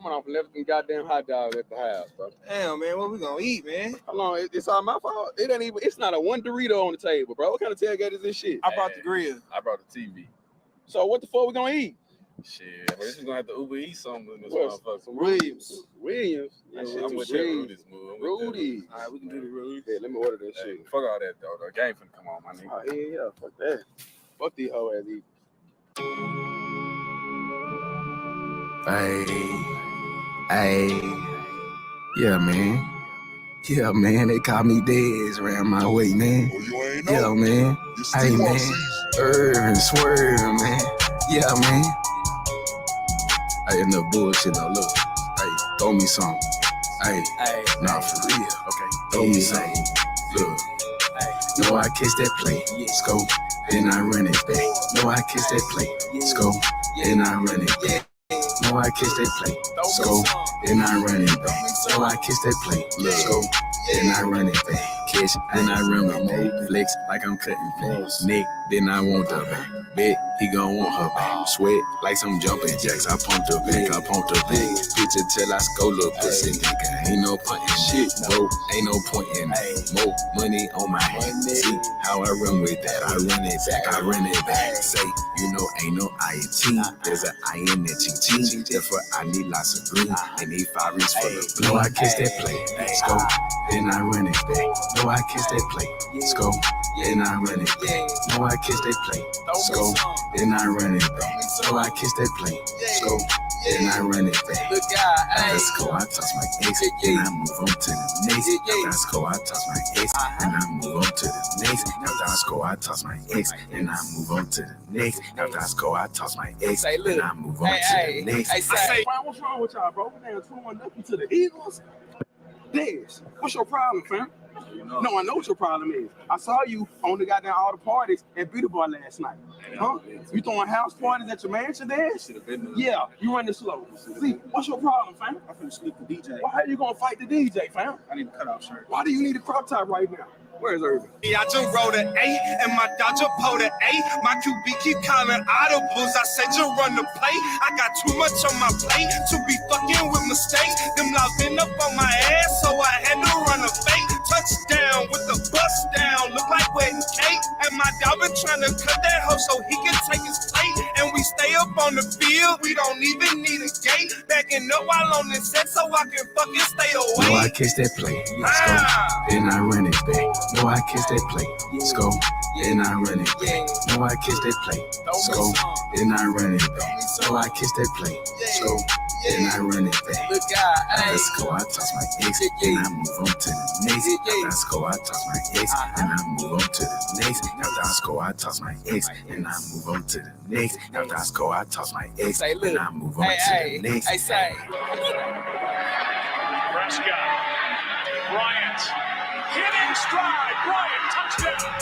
I'm on off and left them goddamn hot dogs at the house, bro. Damn, man, what we gonna eat, man? How long? It's all my fault. It ain't even. It's not a one Dorito on the table, bro. What kind of tailgate is this shit? I brought the grill. I brought the TV. So what the fuck we gonna eat? Shit, we're just gonna have to Uber eat something in this What? motherfucker. Some Williams. That shit I'm too with shit. Rudy. Rudy's move. Rudy. All right, we can do the Rudy. Yeah, let me order that Hey, shit. fuck all that though. The game finna come on, my nigga. Oh, yeah, fuck that. Fuck these hoe ass eat. Hey, yeah, man, they call me Dez around my way, man. Yeah, man. Hey, man, Irvin, swerving, man. Yeah, man. Hey, enough bullshit, now look. Hey, throw me some. Hey, nah, for real. Okay, throw me some. Look. No, I kiss that plate, scope, then I run it back. No, I kiss that plate, scope, then I run it back. No, I kiss that plate, scope, then I run it back. No, I kiss that plate, scope, then I run it back. Catch, then I run with more flex like I'm cutting flex. Nick, then I want the back. Bet he gon' want her back. Sweat like some jumping jacks. I pumped her back, Picture till I score little pussy, nigga. Ain't no punting shit, bro. Ain't no point in it. More money on my hand. See how I run with that. I run it back. Say, you know, ain't no INT. There's an I in that ching. Therefore, I need lots of green. And need 5 rings for the blue. No, I kiss that plate. Scope, then I run it back. No, I kiss that plate. Scope, then I run it back. No, I kiss that plate. Scope, then I run it back. No, I kiss that plate. Scope, then I run it back. Let's go, I toss my ex, then I move on to the next. Let's go, I toss my ex, then I move on to the next. Let's go, I toss my ex, then I move on to the next. Let's go, I toss my ex, then I move on to the next. I say, what's wrong with y'all, bro? We done 2-1 to the Eagles. Dez, what's your problem, fam? No, I know what your problem is. I saw you on the goddamn all the parties at Beauty Bar last night. Huh? You throwing house parties at your mansion there? Yeah, you running slow. See, what's your problem, fam? I'm finna sleep the DJ. Why are you gonna fight the DJ, fam? I need a cutoff shirt. Why do you need a crop top right now? Where's Irvin? I just wrote an 8 and my Dodger pulled an 8. My QB keep calling audibles. I said you run the play. I got too much on my plate to be fucking with mistakes. Them laws been up on my ass, so I had to run a fake. Touchdown with the bust down. Look like wedding cake. And my dog been trying to cut that hoe so he can take his plate. And we stay up on the field. We don't even need a gate. Backing up while on this set so I can fucking stay away. No, I kiss that plate. Scope, then I run it back. No, I kiss that plate. Scope, then I run it back. No, I kiss that plate. Scope, then I run it back. No, I kiss that plate. Scope, then I run it back. Let's go, I toss my ex, then I move on to the next. Let's go, I toss my ex, then I move on to the next. Let's go, I toss my ex, then I move on to the next. Let's go, I toss my ex, then I move on to the next. Prescott, Bryant, hitting stride, Bryant, touchdown.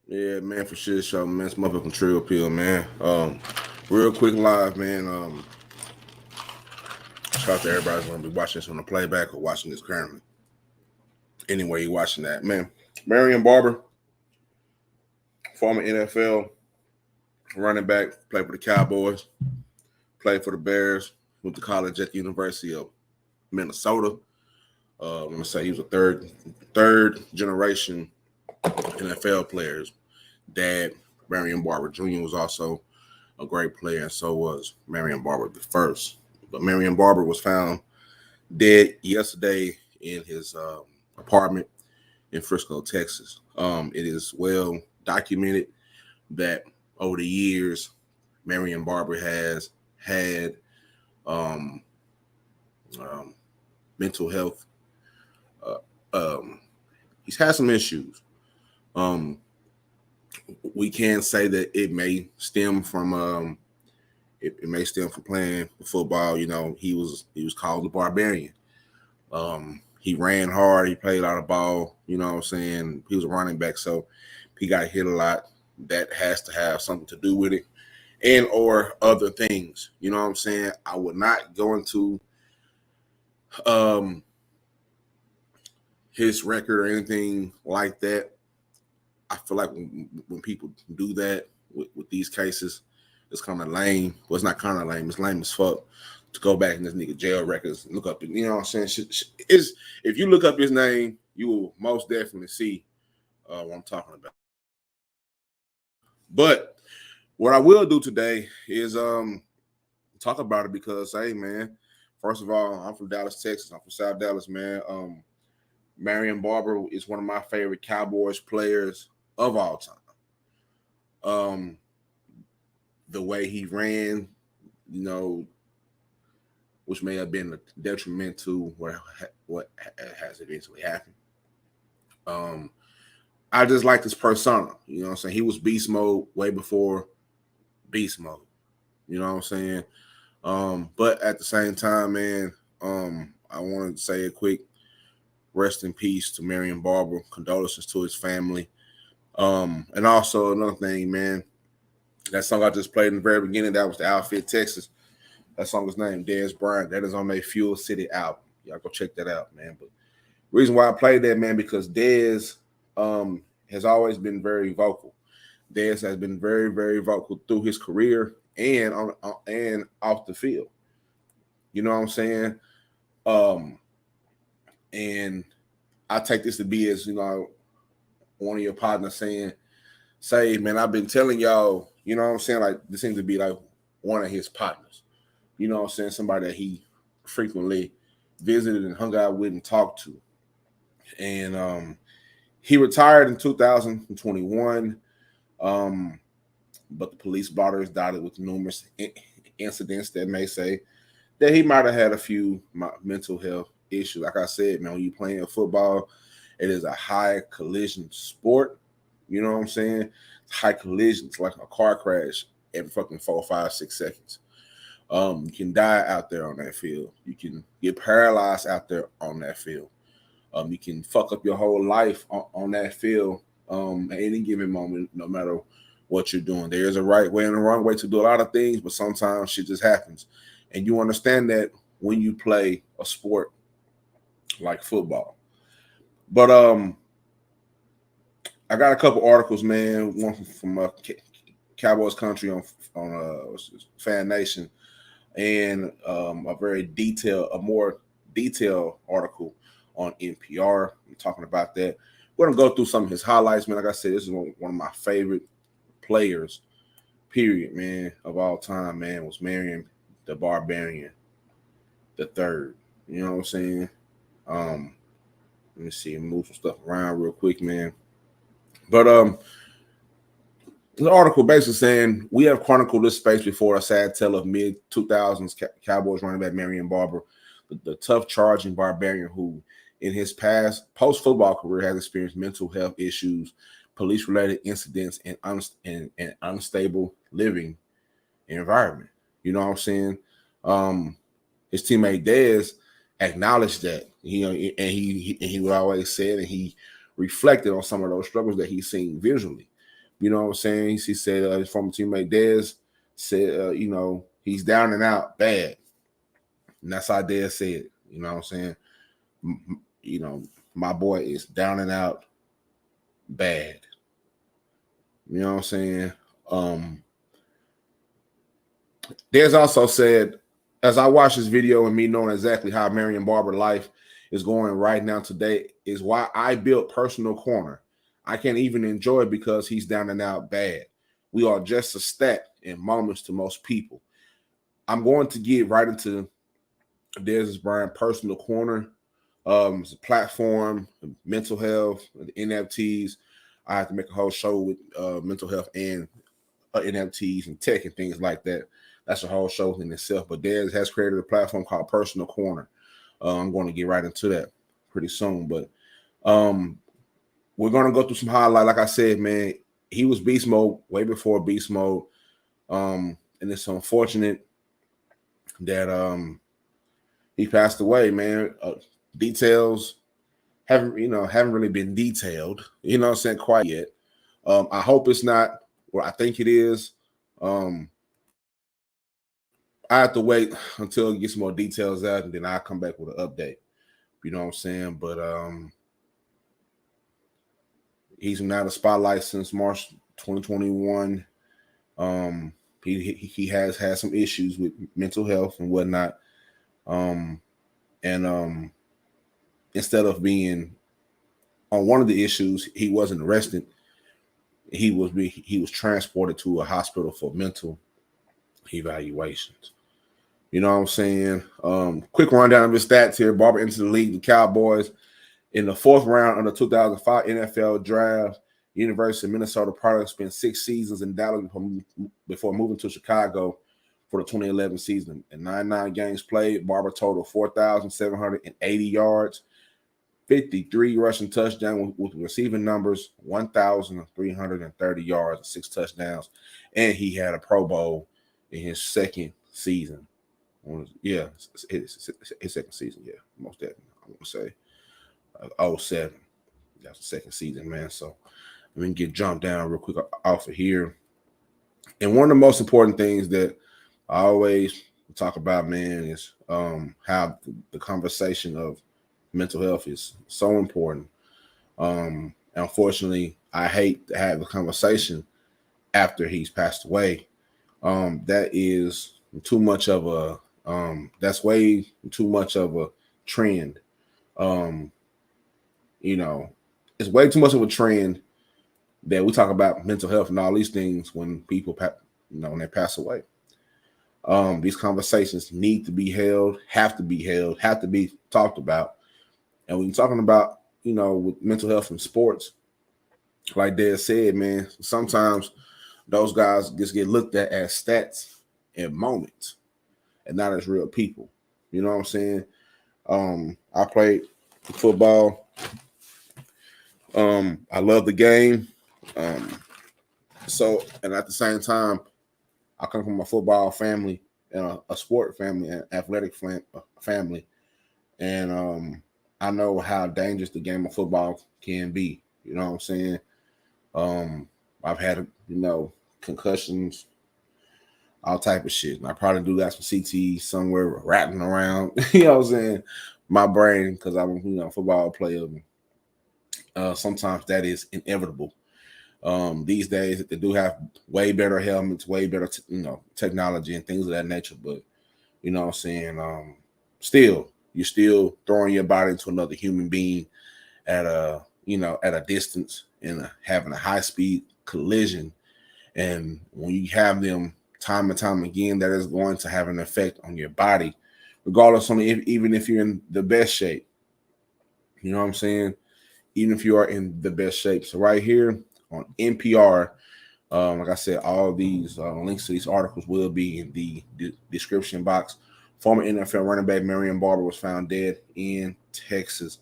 Yeah, man, for sure, show, man. It's motherfucking Trill Pill, man. Real quick live, man. Shout out to everybody who's gonna be watching this on the playback or watching this currently. Anyway, you're watching that, man. Marion Barber, former NFL running back, played for the Cowboys, played for the Bears, went to college at the University of Minnesota. I'm gonna say he was a third generation NFL players. dad, Marion Barber Jr., was also a great player, and so was Marion Barber the first. But Marion Barber was found dead yesterday in his apartment in Frisco, Texas. It is well documented that over the years, Marion Barber has had mental health. He's had some issues. We can say that it may stem from playing football. You know, he was called the Barbarian. He ran hard. He played a lot of ball. You know what I'm saying? He was a running back, so he got hit a lot. That has to have something to do with it, and or other things. You know what I'm saying? I would not go into his record or anything like that. I feel like when people do that with these cases, it's kind of lame. Well, it's not kind of lame. It's lame as fuck to go back in this nigga jail records and look up. You know what I'm saying? If you look up his name, you will most definitely see what I'm talking about. But what I will do today is talk about it because, hey, man, first of all, I'm from Dallas, Texas. I'm from South Dallas, man. Marion Barber is one of my favorite Cowboys players of all time. The way he ran, you know, which may have been a detriment to what has eventually happened. I just like his persona. You know what I'm saying? He was beast mode way before beast mode. You know what I'm saying? But at the same time, man, I want to say a quick rest in peace to Marion Barber. Condolences to his family. And also another thing, man, that song I just played in the very beginning, that was the Outfit Texas. That song is named Dez Bryant. That is on their Fuel City album. Y'all go check that out, man. But reason why I played that, man, because Dez has always been very vocal. Dez has been very, very vocal through his career and off the field. You know what I'm saying? And I take this to be as, you know, one of your partners say, man, I've been telling y'all, you know what I'm saying? Like, this seems to be like one of his partners. You know what I'm saying? Somebody that he frequently visited and hung out with and talked to. And he retired in 2021. But the police blotter is dotted with numerous incidents that may say that he might have had a few mental health issues. Like I said, man, when you're playing football, it is a high collision sport. You know what I'm saying? High collisions, like a car crash every fucking 4, 5, 6 seconds. You can die out there on that field. You can get paralyzed out there on that field. You can fuck up your whole life on that field at any given moment, no matter what you're doing. There's a right way and a wrong way to do a lot of things, but sometimes shit just happens. And you understand that when you play a sport like football. But I got a couple articles, man. One from Cowboys Country on Fan Nation, and a more detailed article on NPR. I'm talking about that. We're gonna go through some of his highlights, man. Like I said, this is one of my favorite players, period, man, of all time, man, was Marion the Barbarian the third. You know what I'm saying? Let me see, move some stuff around real quick, man. But the article basically saying we have chronicled this space before a sad tale of mid-2000s Cowboys running back Marion Barber, the tough charging Barbarian who in his past post-football career has experienced mental health issues, police-related incidents, and unstable living environment. You know what I'm saying? His teammate Dez acknowledged that, and he would always say it, and he reflected on some of those struggles that he's seen visually. You know what I'm saying? He said his former teammate Dez said, he's down and out bad. And that's how Dez said it. You know what I'm saying? My boy is down and out bad. You know what I'm saying? Dez also said, as I watch this video and me knowing exactly how Marion Barber life is going right now today is why I built Personal Corner. I can't even enjoy it because he's down and out bad. We are just a stat in moments to most people. I'm going to get right into Dez Bryant personal corner. It's a platform, mental health, the NFTs. I have to make a whole show with mental health and NFTs and tech and things like that. That's a whole show in itself. But Dez has created a platform called Personal Corner. I'm going to get right into that pretty soon. But we're going to go through some highlights. Like I said, man, he was beast mode way before beast mode. And it's unfortunate that he passed away, man. Details haven't really been detailed, what I'm saying, quite yet. I hope it's not what I think it is. I have to wait until it gets more details out, and then I'll come back with an update. You know what I'm saying? But he's been out of the spotlight since March 2021. He has had some issues with mental health and whatnot. Instead of being on one of the issues, he wasn't arrested. He was transported to a hospital for mental evaluations. You know what I'm saying? Quick rundown of his stats here. Barber entered the league, the Cowboys, in the 4th round of the 2005 NFL Draft. University of Minnesota product spent 6 seasons in Dallas before moving to Chicago for the 2011 season. In 99 games played, Barber totaled 4,780 yards, 53 rushing touchdowns with receiving numbers, 1,330 yards and 6 touchdowns. And he had a Pro Bowl in his second season. His second season, most definitely. I want to say 07. That's the second season, man. So let me get jumped down real quick off of here. And one of the most important things that I always talk about, man, is how the conversation of mental health is so important. Unfortunately, I hate to have a conversation after he's passed away. That is too much of a that's way too much of a trend. It's way too much of a trend that we talk about mental health and all these things when people, when they pass away. These conversations need to be held, have to be talked about. And when you're talking about, with mental health in sports, like Dad said, man, sometimes those guys just get looked at as stats and moments and not as real people. You know what I'm saying? I played football. I love the game. And at the same time, I come from a football family and a sport family, an athletic family. And I know how dangerous the game of football can be. You know what I'm saying? I've had, concussions, all type of shit. And I probably do got some CTE somewhere rattling around, you know what I'm saying, my brain, because I'm a football player. Sometimes that is inevitable. These days they do have way better helmets, way better technology and things of that nature. But you know what I'm saying, you're still throwing your body into another human being at a distance and having a high speed collision. And when you have them time and time again, that is going to have an effect on your body, regardless of even if you're in the best shape. You know what I'm saying? Even if you are in the best shape. So right here on NPR, like I said, all these links to these articles will be in the description box. Former NFL running back Marion Barber was found dead in Texas.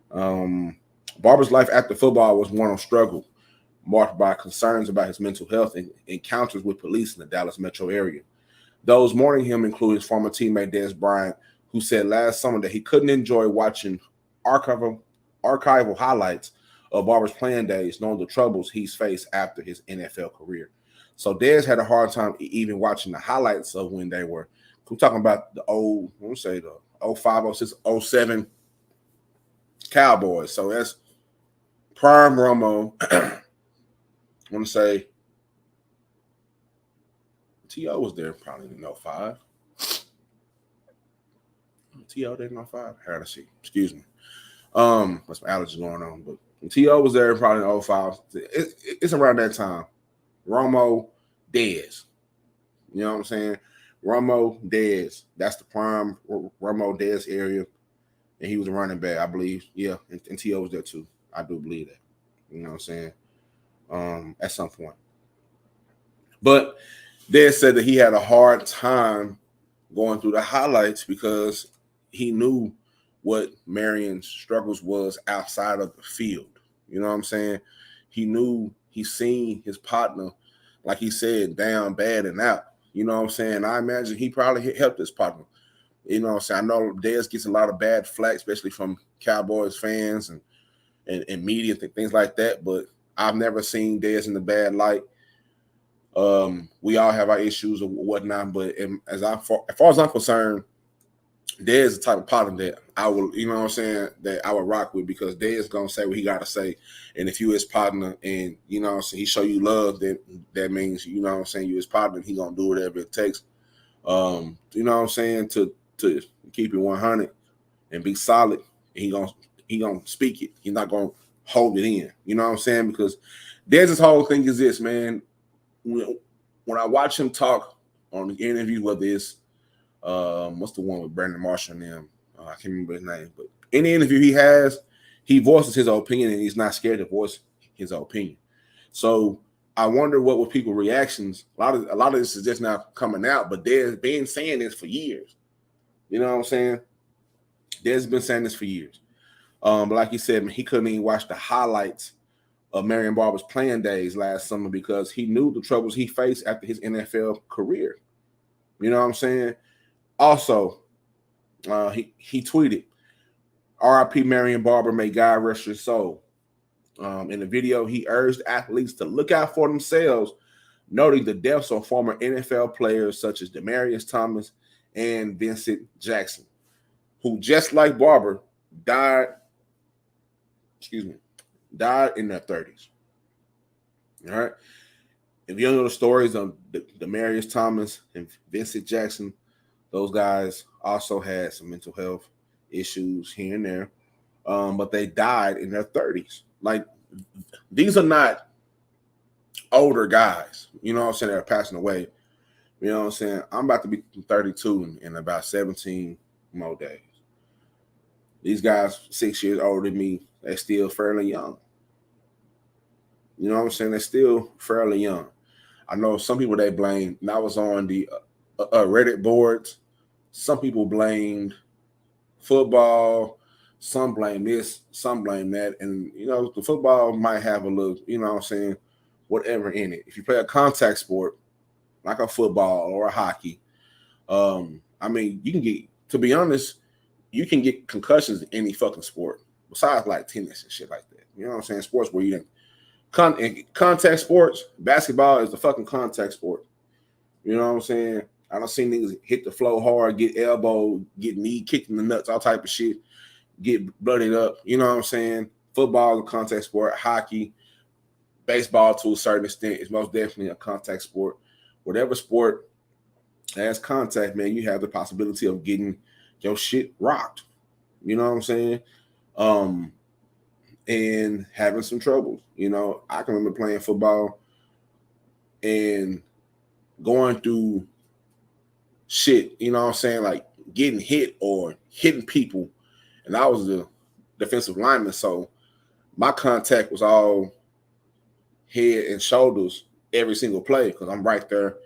Barber's life after football was one of struggle, marked by concerns about his mental health and encounters with police in the Dallas metro area. Those mourning him include his former teammate Dez Bryant, who said last summer that he couldn't enjoy watching archival highlights of Barber's playing days, knowing the troubles he's faced after his NFL career. So Dez had a hard time even watching the highlights of when they were. We're talking about the old, the 05, 06, 07 Cowboys. So that's prime Romo. I want to say T.O. was there probably in 05. T.O. there in 05. I had to see. Excuse me. There's some allergies going on, but T.O. was there probably in 05. It's around that time. Romo, Dez. You know what I'm saying? Romo, Dez. That's the prime Romo, Dez area. And he was a running back, I believe. Yeah, and T.O. was there too. I do believe that. You know what I'm saying? At some point. But Dez said that he had a hard time going through the highlights because he knew what Marion's struggles was outside of the field. You know what I'm saying? He knew, he seen his partner, like he said, down bad and out. You know what I'm saying? I imagine he probably helped his partner. You know what I'm saying? I know Dez gets a lot of bad flack, especially from Cowboys fans and media and things like that, but I've never seen Dez in the bad light. We all have our issues or whatnot, but as far as I'm concerned, Dez is the type of partner that I will, you know what I'm saying, that I would rock with, because Dez gonna say what he gotta say. And if you his partner and, you know what I'm saying, he show you love, then that means, you know what I'm saying, you his partner, he gonna do whatever it takes. You know what I'm saying, to keep it 100 and be solid. And he gonna speak it. He's not gonna hold it in. You know what I'm saying? Because Dez's whole thing is this, man. When I watch him talk on the interview, whether it's what's the one with Brandon Marshall and them? I can't remember his name, but any interview he has, he voices his opinion and he's not scared to voice his opinion. So I wonder what were people's reactions. A lot of this is just now coming out, but Dez been saying this for years. You know what I'm saying? Dez been saying this for years. But like he said, he couldn't even watch the highlights of Marion Barber's playing days last summer because he knew the troubles he faced after his NFL career. You know what I'm saying? Also, he tweeted, "R.I.P. Marion Barber, may God rest your soul." In the video, he urged athletes to look out for themselves, noting the deaths of former NFL players such as Demaryius Thomas and Vincent Jackson, who, just like Barber, died in their 30s. All right. If you don't know the stories of Demaryius Thomas and Vincent Jackson, those guys also had some mental health issues here and there, but they died in their 30s. Like, these are not older guys, you know what I'm saying, that are passing away. You know what I'm saying? I'm about to be 32 in about 17 more days. These guys 6 years older than me, they're still fairly young. You know what I'm saying? They're still fairly young. I know some people they blame, and I was on the Reddit boards, some people blamed football, some blame this, some blame that. And, you know, the football might have a little, you know what I'm saying, whatever in it. If you play a contact sport, like a football or a hockey, I mean, you can get, to be honest, you can get concussions in any fucking sport, besides like tennis and shit like that. You know what I'm saying? Sports where you didn't. Contact sports, basketball is the fucking contact sport. You know what I'm saying? I don't see niggas hit the floor hard, get elbowed, get knee kicked in the nuts, all type of shit, get blooded up. You know what I'm saying? Football is a contact sport. Hockey, baseball to a certain extent is most definitely a contact sport. Whatever sport has contact, man, you have the possibility of getting your shit rocked. You know what I'm saying? And having some troubles. You know, I can remember playing football and going through shit, you know what I'm saying, like getting hit or hitting people. And I was the defensive lineman, so my contact was all head and shoulders every single play because I'm right there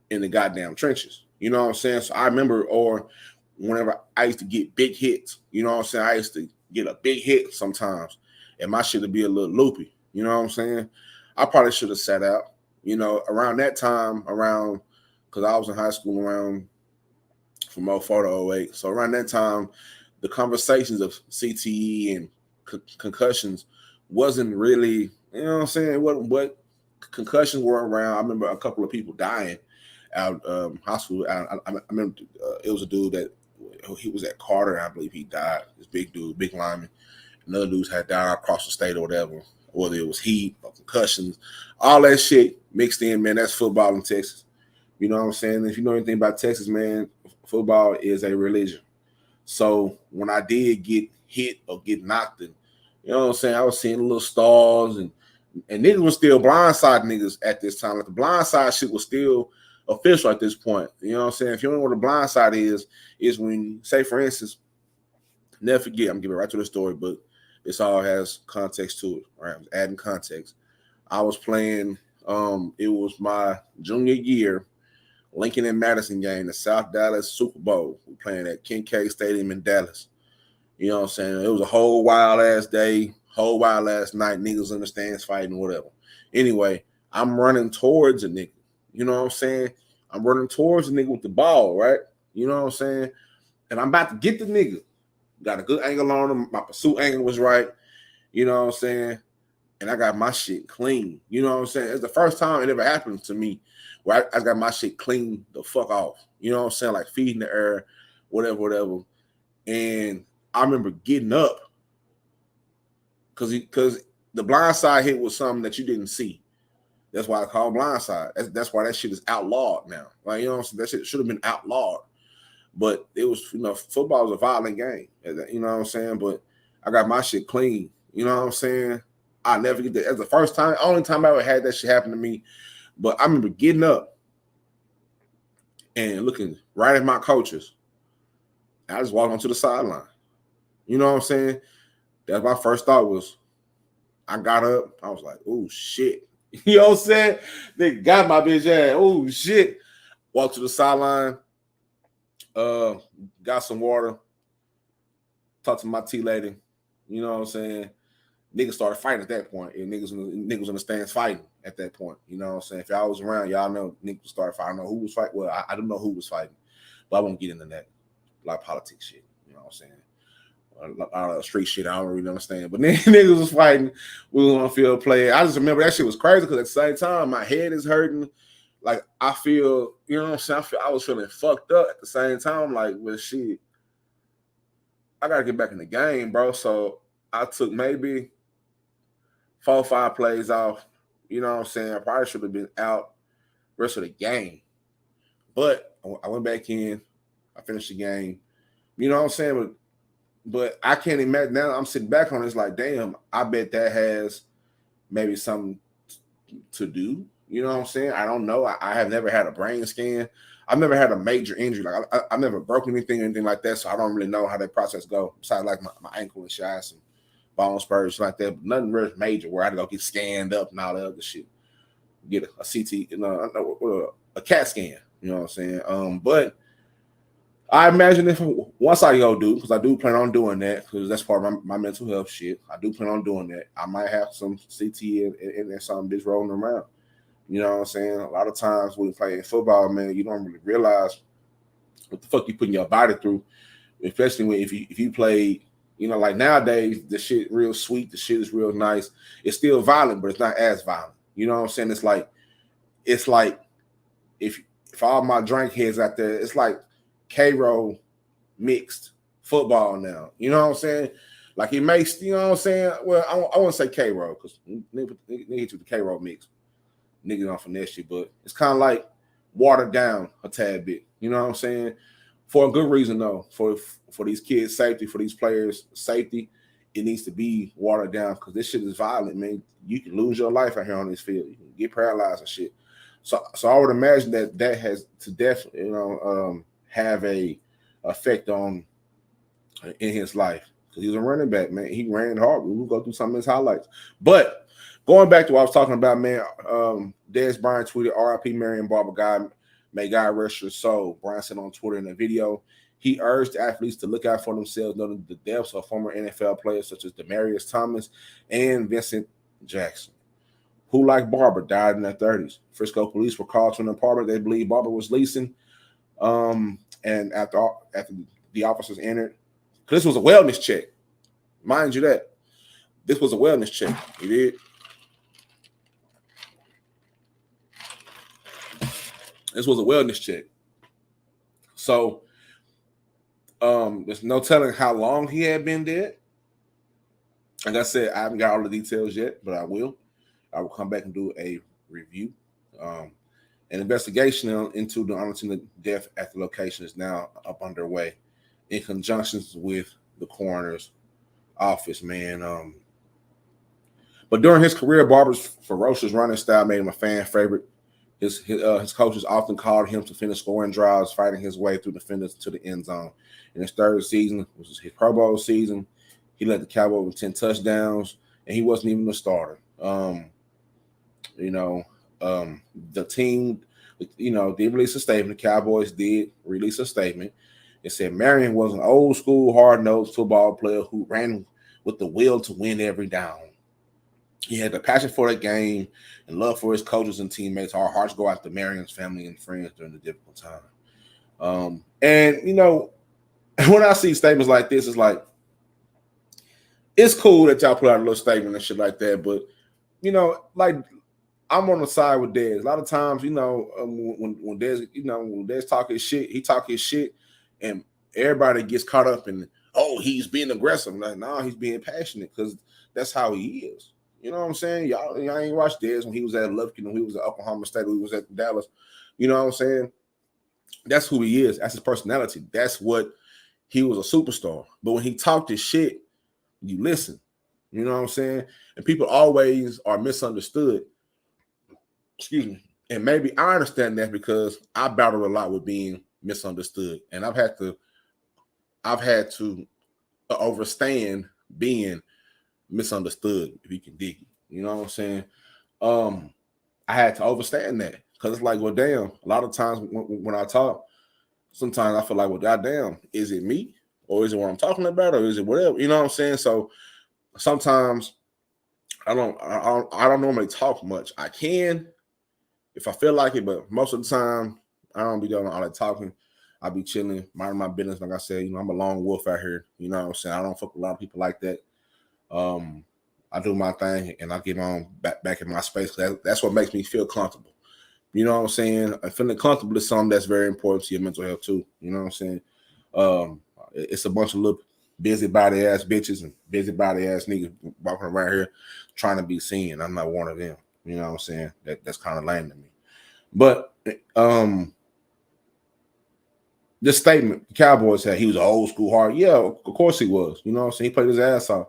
in the goddamn trenches. You know what I'm saying? So I remember, or whenever I used to get big hits, you know what I'm saying, I used to get a big hit sometimes, and my shit would be a little loopy. You know what I'm saying? I probably should have sat out. You know, around that time, because I was in high school around from 04 to 08. So around that time, the conversations of CTE and concussions wasn't really, you know what I'm saying, what concussions were around. I remember a couple of people dying out hospital. I remember it was a dude that he was at Carter, I believe he died. This big dude, big lineman. Another dudes had died across the state or whatever, whether it was heat or concussions, all that shit mixed in, man. That's football in Texas. You know what I'm saying? If you know anything about Texas, man, football is a religion. So when I did get hit or get knocked You know what I'm saying? I was seeing the little stars and niggas was still blindside niggas at this time. Like the blindside shit was still official at this point. You know what I'm saying? If you don't know what a blindside is when, say for instance, never forget, I'm giving right to the story, but this all has context to it. Right? I'm adding context. I was playing, it was my junior year, Lincoln and Madison game, the South Dallas Super Bowl. We're playing at Kincaid Stadium in Dallas. You know what I'm saying? It was a whole wild ass day, whole wild ass night, niggas in the stands fighting, whatever. Anyway, I'm running towards a nigga. You know what I'm saying? I'm running towards a nigga with the ball, right? You know what I'm saying? And I'm about to get the nigga. Got a good angle on him. My pursuit angle was right. You know what I'm saying? And I got my shit clean. You know what I'm saying? It's the first time it ever happened to me where I got my shit clean the fuck off. You know what I'm saying? Like feeding the air, whatever. And I remember getting up because the blindside hit was something that you didn't see. That's why I call blindside. That's why that shit is outlawed now. Like, you know what I'm saying? That shit should have been outlawed. But it was, football is a violent game. You know what I'm saying? But I got my shit clean. You know what I'm saying? I never get that. That's the first time, only time I ever had that shit happen to me. But I remember getting up and looking right at my coaches. I just walked onto the sideline. You know what I'm saying? That's my first thought was, I got up. I was like, oh, shit. You know what I'm saying? They got my bitch ass. Oh, shit. Walked to the sideline. Got some water. Talked to my tea lady. You know what I'm saying? Niggas started fighting at that point. And niggas in the stands fighting at that point. You know what I'm saying? If y'all was around, y'all know niggas started fighting. I don't know who was fighting. Well, I don't know who was fighting. But I won't get into that. Like politics shit. You know what I'm saying? A lot of street shit I don't really understand. But niggas was fighting. We was on field play. I just remember that shit was crazy because at the same time, my head is hurting. Like, I feel, you know what I'm saying? I was feeling fucked up at the same time. Like, well, shit, I got to get back in the game, bro. So I took maybe 4 or 5 plays off. You know what I'm saying? I probably should have been out the rest of the game. But I went back in. I finished the game. You know what I'm saying? But I can't imagine. Now I'm sitting back on it. It's like, damn, I bet that has maybe something to do. You know what I'm saying? I don't know. I have never had a brain scan. I've never had a major injury. Like I've never broken anything like that. So I don't really know how that process goes. Besides like my ankle and shot, some bone spurs like that. But nothing really major where I had to go get scanned up and all that other shit. Get a CT, a CAT scan. You know what I'm saying? But I imagine if once I go do, because I do plan on doing that, because that's part of my mental health shit. I do plan on doing that. I might have some CT and some bitch rolling around. You know what I'm saying? A lot of times when you play football, man, you don't really realize what the fuck you putting your body through, especially when if you play, like nowadays, the shit real sweet, the shit is real nice. It's still violent, but it's not as violent. You know what I'm saying? It's like if all my drink heads out there, it's like K-Roll mixed football now. You know what I'm saying? Like it makes, you know what I'm saying? Well, I wouldn't say K-Roll because nigga hit you with the K-Roll mix. Niggas don't finesse you, but it's kind of like watered down a tad bit. You know what I'm saying? For a good reason, though. For these kids' safety, for these players' safety, it needs to be watered down because this shit is violent, man. You can lose your life out here on this field. You can get paralyzed and shit. So I would imagine that has to definitely, have a effect on in his life because he's a running back, man. He ran hard. We'll go through some of his highlights, but. Going back to what I was talking about, man, Dez Bryant tweeted, RIP Marion Barber, God, may God rest your soul. Bryant said on Twitter in a video, he urged athletes to look out for themselves, noting the deaths of former NFL players such as Demaryius Thomas and Vincent Jackson, who, like Barber, died in their 30s. Frisco police were called to an apartment they believe Barber was leasing, and after the officers entered, because this was a wellness check, mind you that. This was a wellness check. You did. This was a wellness check. So there's no telling how long he had been dead. Like I said, I haven't got all the details yet, but I will. I will come back and do a review. An investigation into the unintended death at the location is now up underway in conjunction with the coroner's office, man. But during his career, Barber's ferocious running style made him a fan favorite. His coaches often called him to finish scoring drives, fighting his way through defenders to the end zone. In his third season, which was his Pro Bowl season, he led the Cowboys with 10 touchdowns, and he wasn't even a starter. The team, did release a statement. The Cowboys did release a statement. It said Marion was an old school, hard-nosed football player who ran with the will to win every down. He had the passion for the game and love for his coaches and teammates. Our hearts go out to Marion's family and friends during the difficult time. When I see statements like this, it's like, it's cool that y'all put out a little statement and shit like that. But, I'm on the side with Dez. A lot of times, when Dez, when Dez talk his shit, he talk his shit, and everybody gets caught up in, he's being aggressive. Like, no, he's being passionate because that's how he is. You know what I'm saying? Y'all ain't watched Dez when he was at Lufkin, when he was at Oklahoma State, when he was at Dallas. You know what I'm saying? That's who he is. That's his personality. That's what he was a superstar. But when he talked his shit, you listen. You know what I'm saying? And people always are misunderstood. Excuse me. And maybe I understand that because I battle a lot with being misunderstood. And I've had to overstand being misunderstood, if you can dig it. You know what I'm saying? I had to understand that because it's like, well, damn, a lot of times when I talk, sometimes I feel like, well, goddamn, is it me or is it what I'm talking about or is it whatever? You know what I'm saying? So sometimes I don't normally talk much. I can if I feel like it, but most of the time I don't be doing all that talking. I be chilling, minding my business. Like I said, I'm a lone wolf out here. You know what I'm saying? I don't fuck with a lot of people like that. I do my thing and I get on back in my space. That's what makes me feel comfortable. You know what I'm saying? And feeling comfortable is something that's very important to your mental health too. You know what I'm saying? It's a bunch of little busybody ass bitches and busybody ass niggas walking around here trying to be seen. I'm not one of them. You know what I'm saying? That's kind of lame to me. But this statement, the Cowboys said he was an old school hard. Yeah, of course he was. You know what I'm saying? He played his ass off.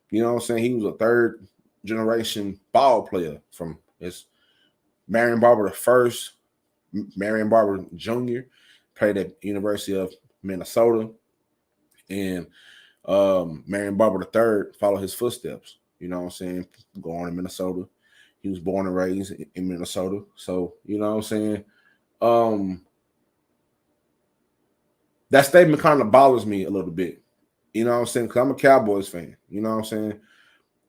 You know what I'm saying? He was a third generation ball player from his Marion Barber the first, Marion Barber Jr. played at University of Minnesota, and Marion Barber the third followed his footsteps. You know what I'm saying? Going to Minnesota. He was born and raised in Minnesota. So, you know what I'm saying? That statement kind of bothers me a little bit. You know what I'm saying? Because I'm a Cowboys fan. You know what I'm saying?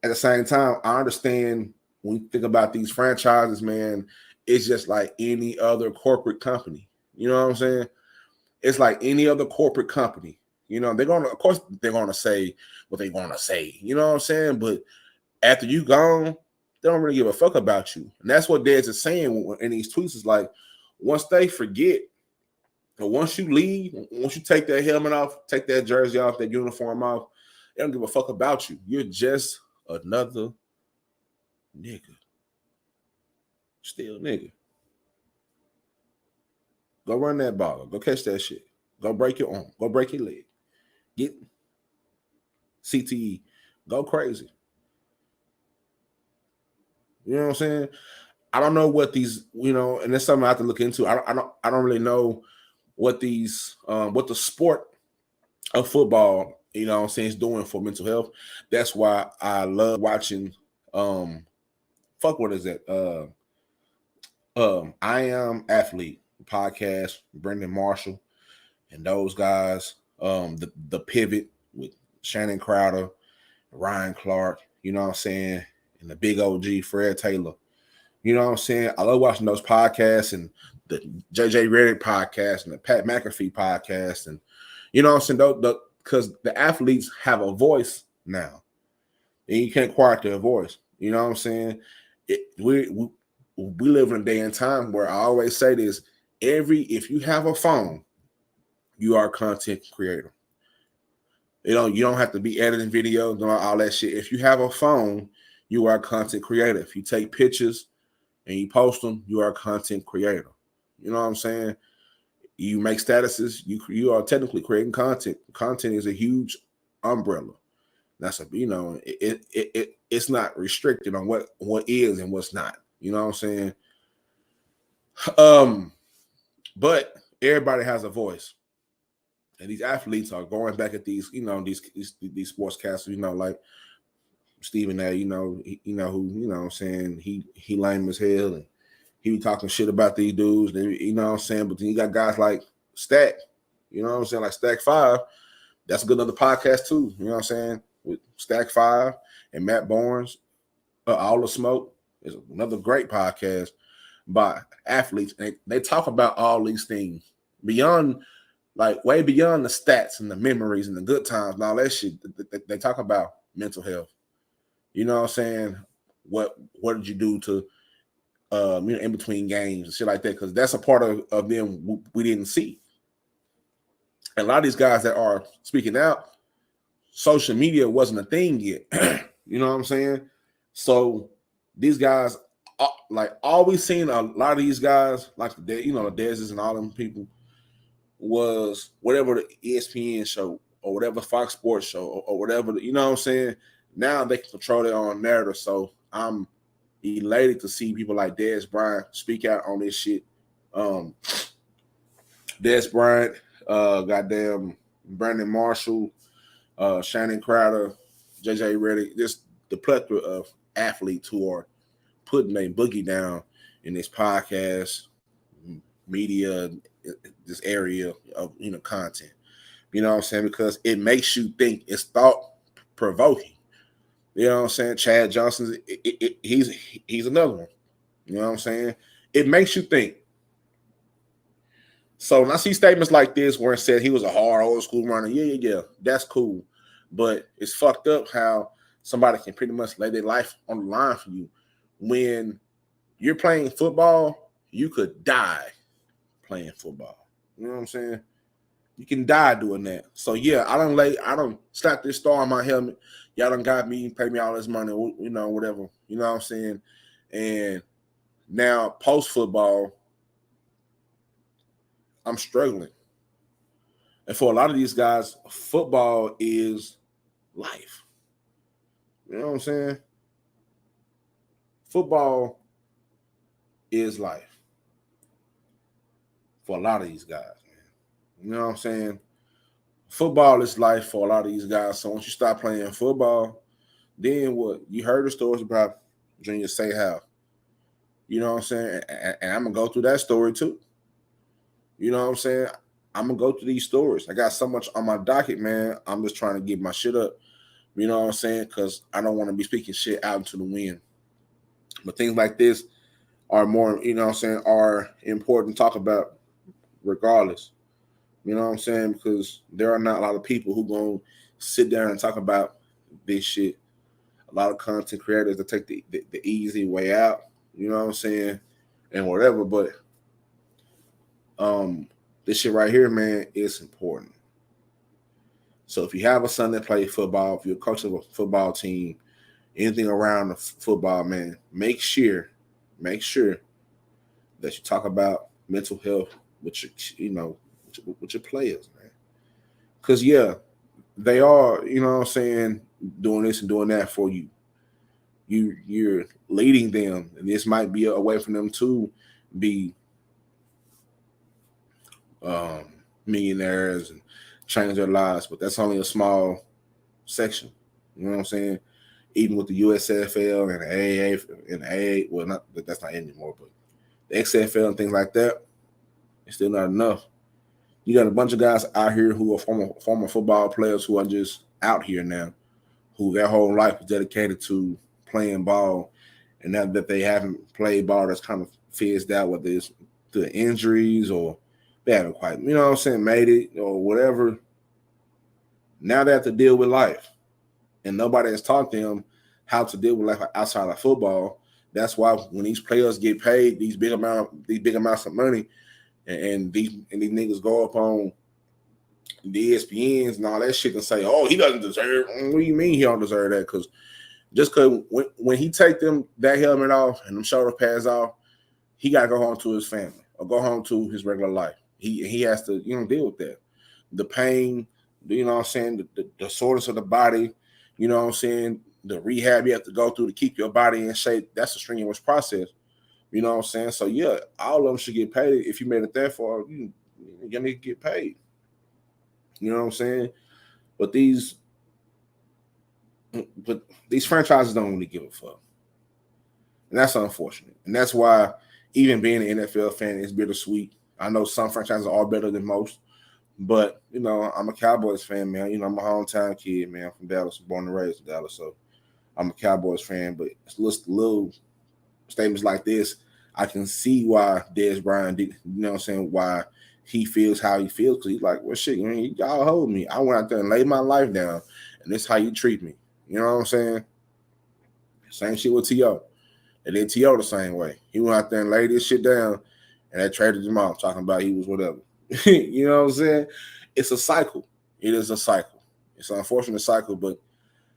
At the same time, I understand when you think about these franchises, man, it's just like any other corporate company. You know what I'm saying? It's like any other corporate company. You know, of course, they're going to say what they want to say. You know what I'm saying? But after you gone, they don't really give a fuck about you. And that's what Dez is saying in these tweets. Is like, once they forget, and once you leave, once you take that helmet off, take that jersey off, that uniform off, they don't give a fuck about you. You're just another nigga. Still nigga. Go run that ball. Go catch that shit. Go break your arm. Go break your leg. Get CTE. Go crazy. You know what I'm saying? I don't know what these, and that's something I have to look into. I don't really know what what the sport of football, you know what I'm saying, is doing for mental health. That's why I love watching what is that? I Am Athlete podcast, Brendan Marshall and those guys, the Pivot with Shannon Crowder, Ryan Clark, you know what I'm saying, and the big OG Fred Taylor. You know what I'm saying? I love watching those podcasts and the JJ Redick podcast and the Pat McAfee podcast. And you know what I'm saying? Because the athletes have a voice now. And you can't quiet their voice. You know what I'm saying? We live in a day and time where I always say this. If you have a phone, you are a content creator. You don't have to be editing videos, doing all that shit. If you have a phone, you are a content creator. If you take pictures and you post them, you are a content creator. You know what I'm saying? You make statuses, you are technically creating content. Content is a huge umbrella. That's it's not restricted on what is and what's not. You know what I'm saying? But everybody has a voice, and these athletes are going back at these sportscasters, like Stephen A. Who what I'm saying, he lame as hell, and he be talking shit about these dudes. What I'm saying, but then you got guys like Stack, what I'm saying, like Stack 5. That's a good other podcast too. You know what I'm saying, with Stack 5 and Matt Barnes. All the Smoke is another great podcast by athletes. And they talk about all these things beyond, like way beyond the stats and the memories and the good times and all that shit. They talk about mental health. You know what I'm saying? What did you do to, in between games and shit like that? Because that's a part of them we didn't see. And a lot of these guys that are speaking out, social media wasn't a thing yet. You know what I'm saying? So these guys, like always seen a lot of these guys, like the Dez's and all them people, was whatever the ESPN show or whatever Fox Sports show or whatever, you know what I'm saying? Now they can control their own narrative. So I'm elated to see people like Dez Bryant speak out on this shit. Dez Bryant, goddamn Brandon Marshall, Shannon Crowder, JJ Redick, just the plethora of athletes who are putting a boogie down in this podcast, media, this area of content. You know what I'm saying? Because it makes you think. It's thought provoking. You know what I'm saying? Chad Johnson, he's another one. You know what I'm saying? It makes you think. So when I see statements like this where it said he was a hard old school runner, yeah, that's cool. But it's fucked up how somebody can pretty much lay their life on the line for you. When you're playing football, you could die playing football. You know what I'm saying? You can die doing that. So yeah, I don't slap this star on my helmet. Y'all done got me, pay me all this money, whatever. You know what I'm saying? And now post football, I'm struggling. And for a lot of these guys, football is life. You know what I'm saying? Football is life for a lot of these guys, man. You know what I'm saying? Football is life for a lot of these guys. So once you stop playing football, then what? You heard the stories about Junior Seau. You know what I'm saying? And I'm going to go through that story too. You know what I'm saying? I'm going to go through these stories. I got so much on my docket, man. I'm just trying to get my shit up. You know what I'm saying? Because I don't want to be speaking shit out into the wind. But things like this are more, you know what I'm saying, are important to talk about regardless. You know what I'm saying? Because there are not a lot of people who going to sit down and talk about this shit. A lot of content creators that take the easy way out, you know what I'm saying, and whatever. But this shit right here, man, is important. So if you have a son that plays football, if you're a coach of a football team, anything around the football, man, make sure that you talk about mental health with your, with your players, man. Because yeah, they are, you know what I'm saying, doing this and doing that for you. You're leading them, and this might be a way for them to be millionaires and change their lives, but that's only a small section. You know what I'm saying? Even with the USFL and the AAA and the AA, well, that's not anymore, but the XFL and things like that, it's still not enough. You got a bunch of guys out here who are former football players who are just out here now, who their whole life was dedicated to playing ball, and now that they haven't played ball, that's kind of fizzed out, whether it's the injuries or they haven't quite, you know what I'm saying, made it or whatever. Now they have to deal with life, and nobody has taught them how to deal with life outside of football. That's why when these players get paid these big amounts of money, and these niggas go up on the ESPNs and all that shit and say, "Oh, he doesn't deserve." What do you mean he don't deserve that? Because just because when he take that helmet off and them shoulder pads off, he got to go home to his family or go home to his regular life. He has to deal with that, the pain, you know what I'm saying, the soreness of the body. You know what I'm saying? The rehab you have to go through to keep your body in shape, that's a strenuous process. You know what I'm saying? So, yeah, all of them should get paid. If you made it that far, you need to get paid. You know what I'm saying? But these franchises don't really give a fuck. And that's unfortunate. And that's why even being an NFL fan is bittersweet. I know some franchises are better than most. But, you know, I'm a Cowboys fan, man. You know, I'm a hometown kid, man. I'm from Dallas, born and raised in Dallas. So I'm a Cowboys fan. But it's little statements like this, I can see why Dez Bryant did, you know what I'm saying, why he feels how he feels. Because he's like, well, shit, man, y'all hold me. I went out there and laid my life down, and this is how you treat me. You know what I'm saying? Same shit with T.O. And then T.O. the same way. He went out there and laid this shit down, and they traded him off, talking about he was whatever. You know what I'm saying? It's a cycle. It is a cycle. It's an unfortunate cycle, but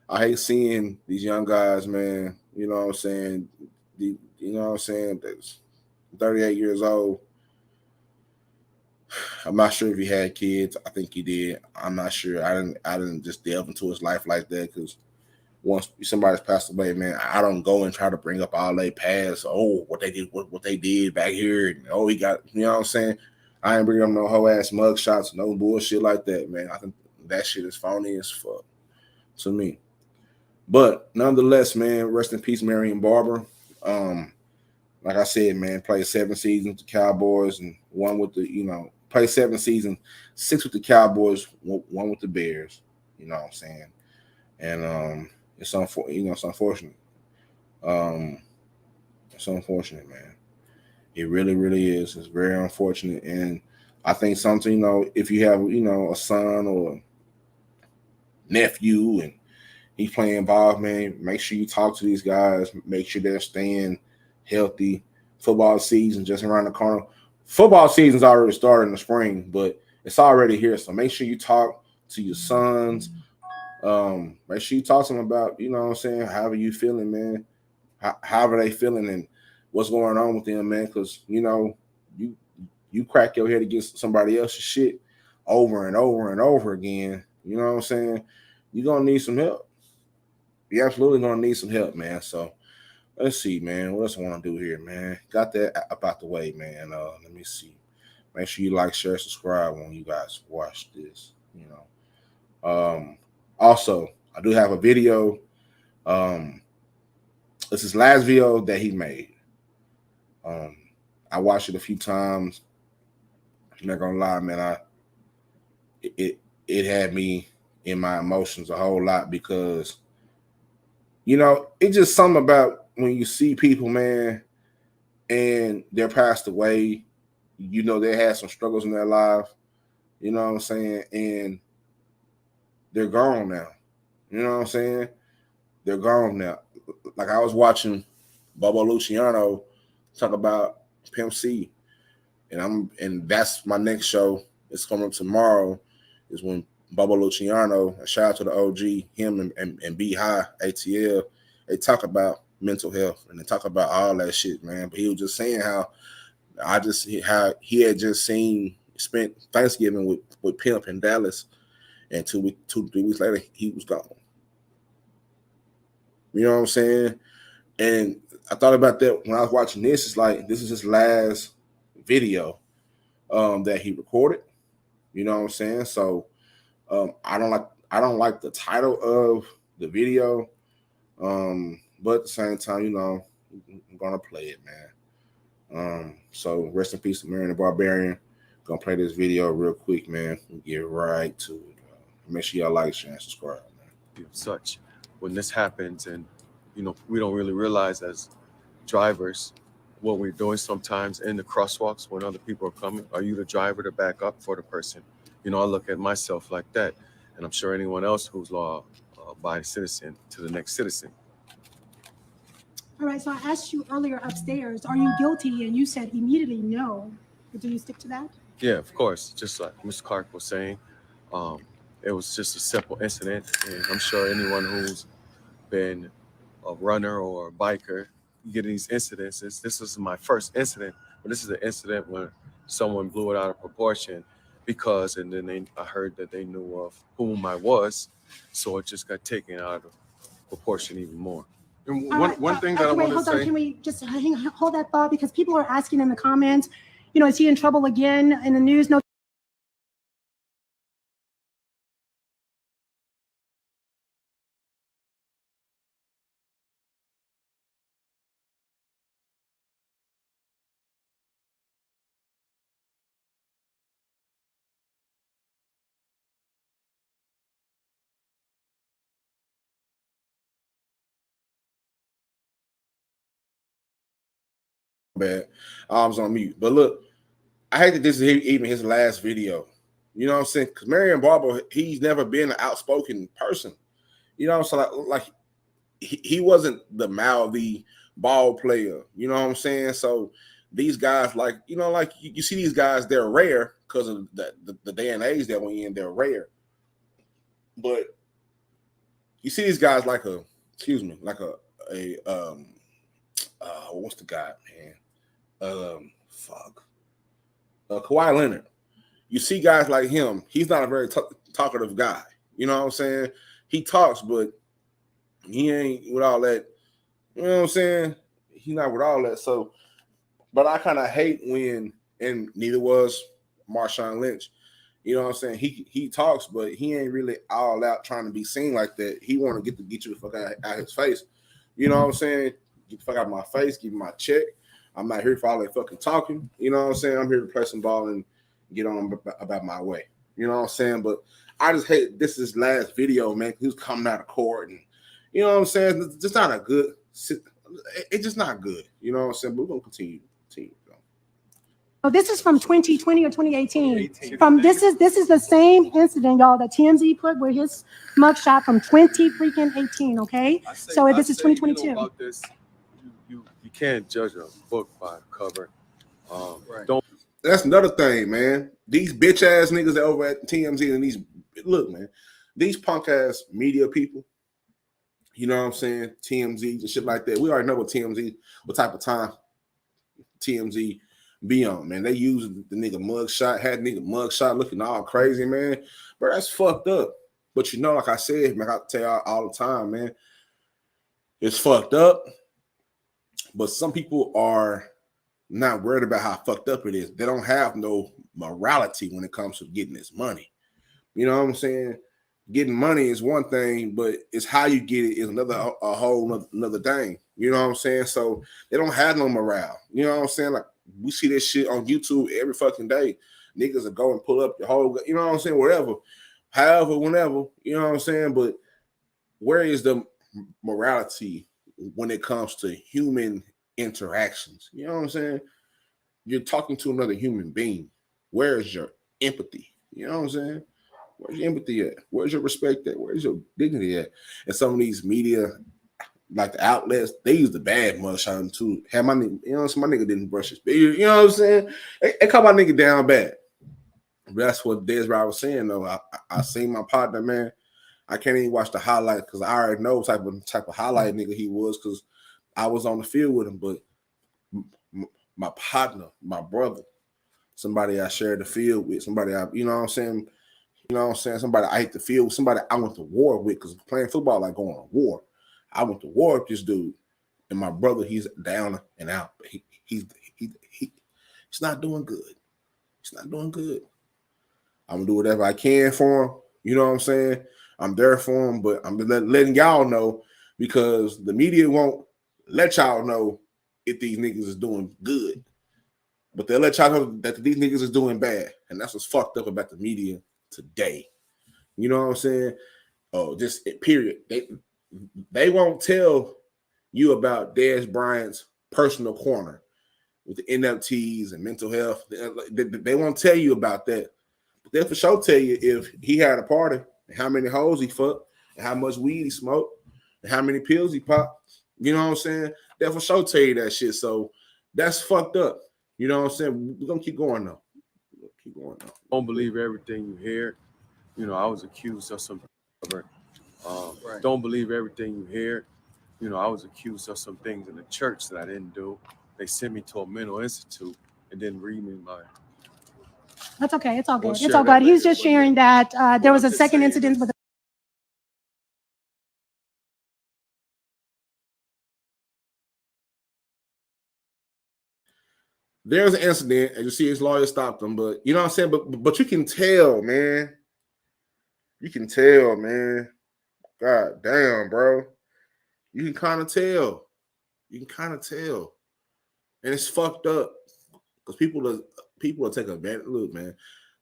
I hate seeing these young guys, man. You know what I'm saying? You know what I'm saying? That's 38 years old. I'm not sure if he had kids. I think he did. I'm not sure. I didn't just delve into his life like that because once somebody's passed away, man, I don't go and try to bring up all they past. Oh, what they did, what they did back here. And, oh, he got, you know what I'm saying? I ain't bringing up no whole ass mug shots, no bullshit like that, man. I think that shit is phony as fuck to me. But nonetheless, man, rest in peace, Marion Barber. Like I said, man, played 7 seasons with the Cowboys and one with the, you know, played 7 seasons, 6 with the Cowboys, 1 with the Bears. You know what I'm saying? And it's unfortunate. You know, it's unfortunate. It's unfortunate, man. It really, really is. It's very unfortunate. And I think something, you know, if you have, you know, a son or a nephew and he's playing ball, man, make sure you talk to these guys. Make sure they're staying healthy. Football season just around the corner. Football season's already started in the spring, but it's already here. So make sure you talk to your sons. Make sure you talk to them about, you know what I'm saying, however you feeling, man. However they feeling and what's going on with them, man, because, you know, you crack your head against somebody else's shit over and over and over again, you know what I'm saying, you're going to need some help. You're absolutely going to need some help, man. So let's see, man, what else I want to do here, man. Got that about the way, man. Let me see. Make sure you like, share, subscribe when you guys watch this, you know. Also, I do have a video. This is last video that he made. I watched it a few times. I'm not gonna lie, man. It had me in my emotions a whole lot because, you know, it's just something about when you see people, man, and they're passed away. You know, they had some struggles in their life. You know what I'm saying, and they're gone now. You know what I'm saying? They're gone now. Like I was watching Bobo Luciano talk about Pimp C, and that's my next show. It's coming up tomorrow. Is when Bobo Luciano, a shout out to the OG, him and B High ATL, they talk about mental health and they talk about all that shit, man. But he was just saying how he had just spent Thanksgiving with Pimp in Dallas, and 3 weeks later he was gone. You know what I'm saying? And I thought about that when I was watching this. It's like this is his last video that he recorded. You know what I'm saying? So I don't like the title of the video, but at the same time, you know, I'm gonna play it, man. So rest in peace to Marion the Barbarian. Gonna play this video real quick, man. We'll get right to it. Make sure y'all like, share, and subscribe, man. Such when this happens, and you know, we don't really realize as drivers what we're doing sometimes in the crosswalks when other people are coming. Are you the driver to back up for the person? You know, I look at myself like that, and I'm sure anyone else who's law-abiding citizen to the next citizen. All right, so I asked you earlier upstairs, are you guilty? And you said immediately no. But do you stick to that? Yeah, of course. Just like Mr. Clark was saying, it was just a simple incident, and I'm sure anyone who's been a runner or a biker, you get these incidents. This is my first incident, but this is an incident where someone blew it out of proportion because, and then I heard that they knew of whom I was, So it just got taken out of proportion even more. And All right, one thing that I want to hold on. say. Can we just hold that thought? Because people are asking in the comments, is he in trouble again in the news? No. Bad. I was on mute. But look, I hate that this is even his last video. You know what I'm saying? Because Marion Barber, he's never been an outspoken person. You know, so like he wasn't the mouthy ball player. You know what I'm saying? So these guys, like you see these guys, they're rare because of the day and age that we're in. They're rare, but you see these guys like what's the guy, man? Kawhi Leonard. You see guys like him. He's not a very talkative guy. You know what I'm saying? He talks, but he ain't with all that. You know what I'm saying? He's not with all that. So, but I kind of hate when, and neither was Marshawn Lynch. You know what I'm saying? He talks, but he ain't really all out trying to be seen like that. He want to get you the fuck out his face. You know what I'm saying? Get the fuck out of my face. Give me my check. I'm not here for all that fucking talking. You know what I'm saying? I'm here to play some ball and get on about my way. You know what I'm saying? But I just hate this is his last video, man. He was coming out of court and you know what I'm saying? It's just not a good. It's just not good. You know what I'm saying? But we're gonna continue. Oh, this is from 2020 or 2018. This is the same incident, y'all, that TMZ put with his mugshot from 2018. Okay, so this is 2022. About this, you can't judge a book by a cover. Right. Don't. That's another thing, man. These bitch ass niggas that over at TMZ and these punk ass media people. You know what I'm saying? TMZ and shit like that. We already know what type of time TMZ be on, man. They use the nigga mugshot, had nigga mugshot looking all crazy, man. But that's fucked up. But like I said, man, I tell y'all all the time, man, it's fucked up. But some people are not worried about how fucked up it is. They don't have no morality when it comes to getting this money. You know what I'm saying? Getting money is one thing, but it's how you get it is a whole another thing. You know what I'm saying? So they don't have no morale. You know what I'm saying? Like we see this shit on YouTube every fucking day. Niggas will go and pull up your whole, you know what I'm saying? Whatever, however, whenever, you know what I'm saying? But where is the morality when it comes to human interactions? You know what I'm saying? You're talking to another human being. Where is your empathy? You know what I'm saying? Where's your empathy at? Where's your respect at? Where's your dignity at? And some of these media, like the outlets, they use the bad mugshot too. Have my nigga, so my nigga didn't brush his beard. You know what I'm saying? They caught my nigga down bad. But that's what Desiree was saying though. I seen my partner, man. I can't even watch the highlight because I already know type of highlight nigga he was because I was on the field with him. But my partner, my brother, somebody I shared the field with, somebody you know what I'm saying? You know what I'm saying? Somebody I hate the field, somebody I went to war with because playing football like going to war. I went to war with this dude, and my brother, he's down and out. He's not doing good. He's not doing good. I'm gonna do whatever I can for him. You know what I'm saying? I'm there for him, but I'm letting y'all know because the media won't let y'all know if these niggas is doing good, but they'll let y'all know that these niggas is doing bad, and that's what's fucked up about the media today. You know what I'm saying? Oh, just period. They won't tell you about Dez Bryant's personal corner with the NFTs and mental health. They won't tell you about that. But they'll for sure tell you if he had a party and how many hoes he fucked and how much weed he smoked and how many pills he popped. You know what I'm saying? They'll for sure tell you that shit. So that's fucked up. You know what I'm saying? We're gonna keep going though. Don't believe everything you hear. You know, I was accused of some. Right. Don't believe everything you hear. You know, I was accused of some things in the church that I didn't do. They sent me to a mental institute and didn't read me my. That's okay. It's all good. It's all good. He was just sharing that there was a second incident with There's an incident, and you see his lawyer stopped him, but you know what I'm saying? But you can tell, man. You can tell, man. God damn, bro. You can kind of tell. You can kind of tell. And it's fucked up. Because people are taking advantage. Look, man.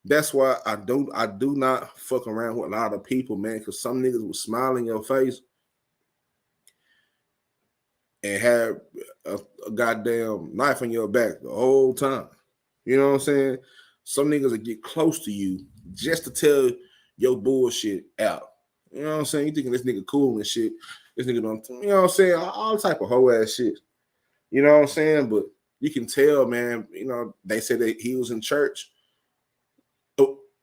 That's why I do not fuck around with a lot of people, man. Because some niggas will smile in your face and have a goddamn knife on your back the whole time. You know what I'm saying? Some niggas will get close to you just to tell your bullshit out. You know what I'm saying? You thinking this nigga cool and shit. This nigga don't, you know what I'm saying? All type of hoe ass shit. You know what I'm saying? But you can tell, man, you know, they said that he was in church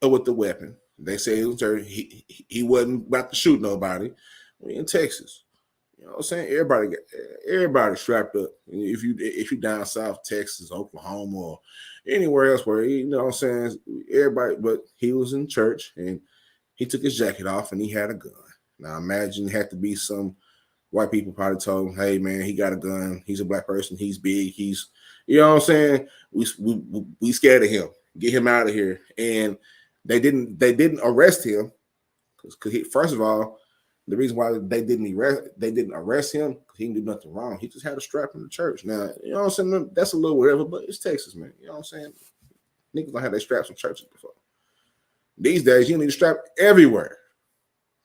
with the weapon. They say he was in church. He wasn't about to shoot nobody. We in Texas. You know what I'm saying? Everybody strapped up. If you down south, Texas, Oklahoma, or anywhere else where, you know what I'm saying, everybody, but he was in church and he took his jacket off and he had a gun. Now imagine it had to be some white people probably told him, hey man, he got a gun. He's a black person. He's big. He's, you know what I'm saying? We scared of him. Get him out of here. And they didn't arrest him because he, first of all, the reason why they didn't arrest him because he didn't do nothing wrong. He just had a strap in the church. Now, you know what I'm saying? That's a little whatever, but it's Texas, man. You know what I'm saying? Niggas don't have their straps in churches before. These days, you need a strap everywhere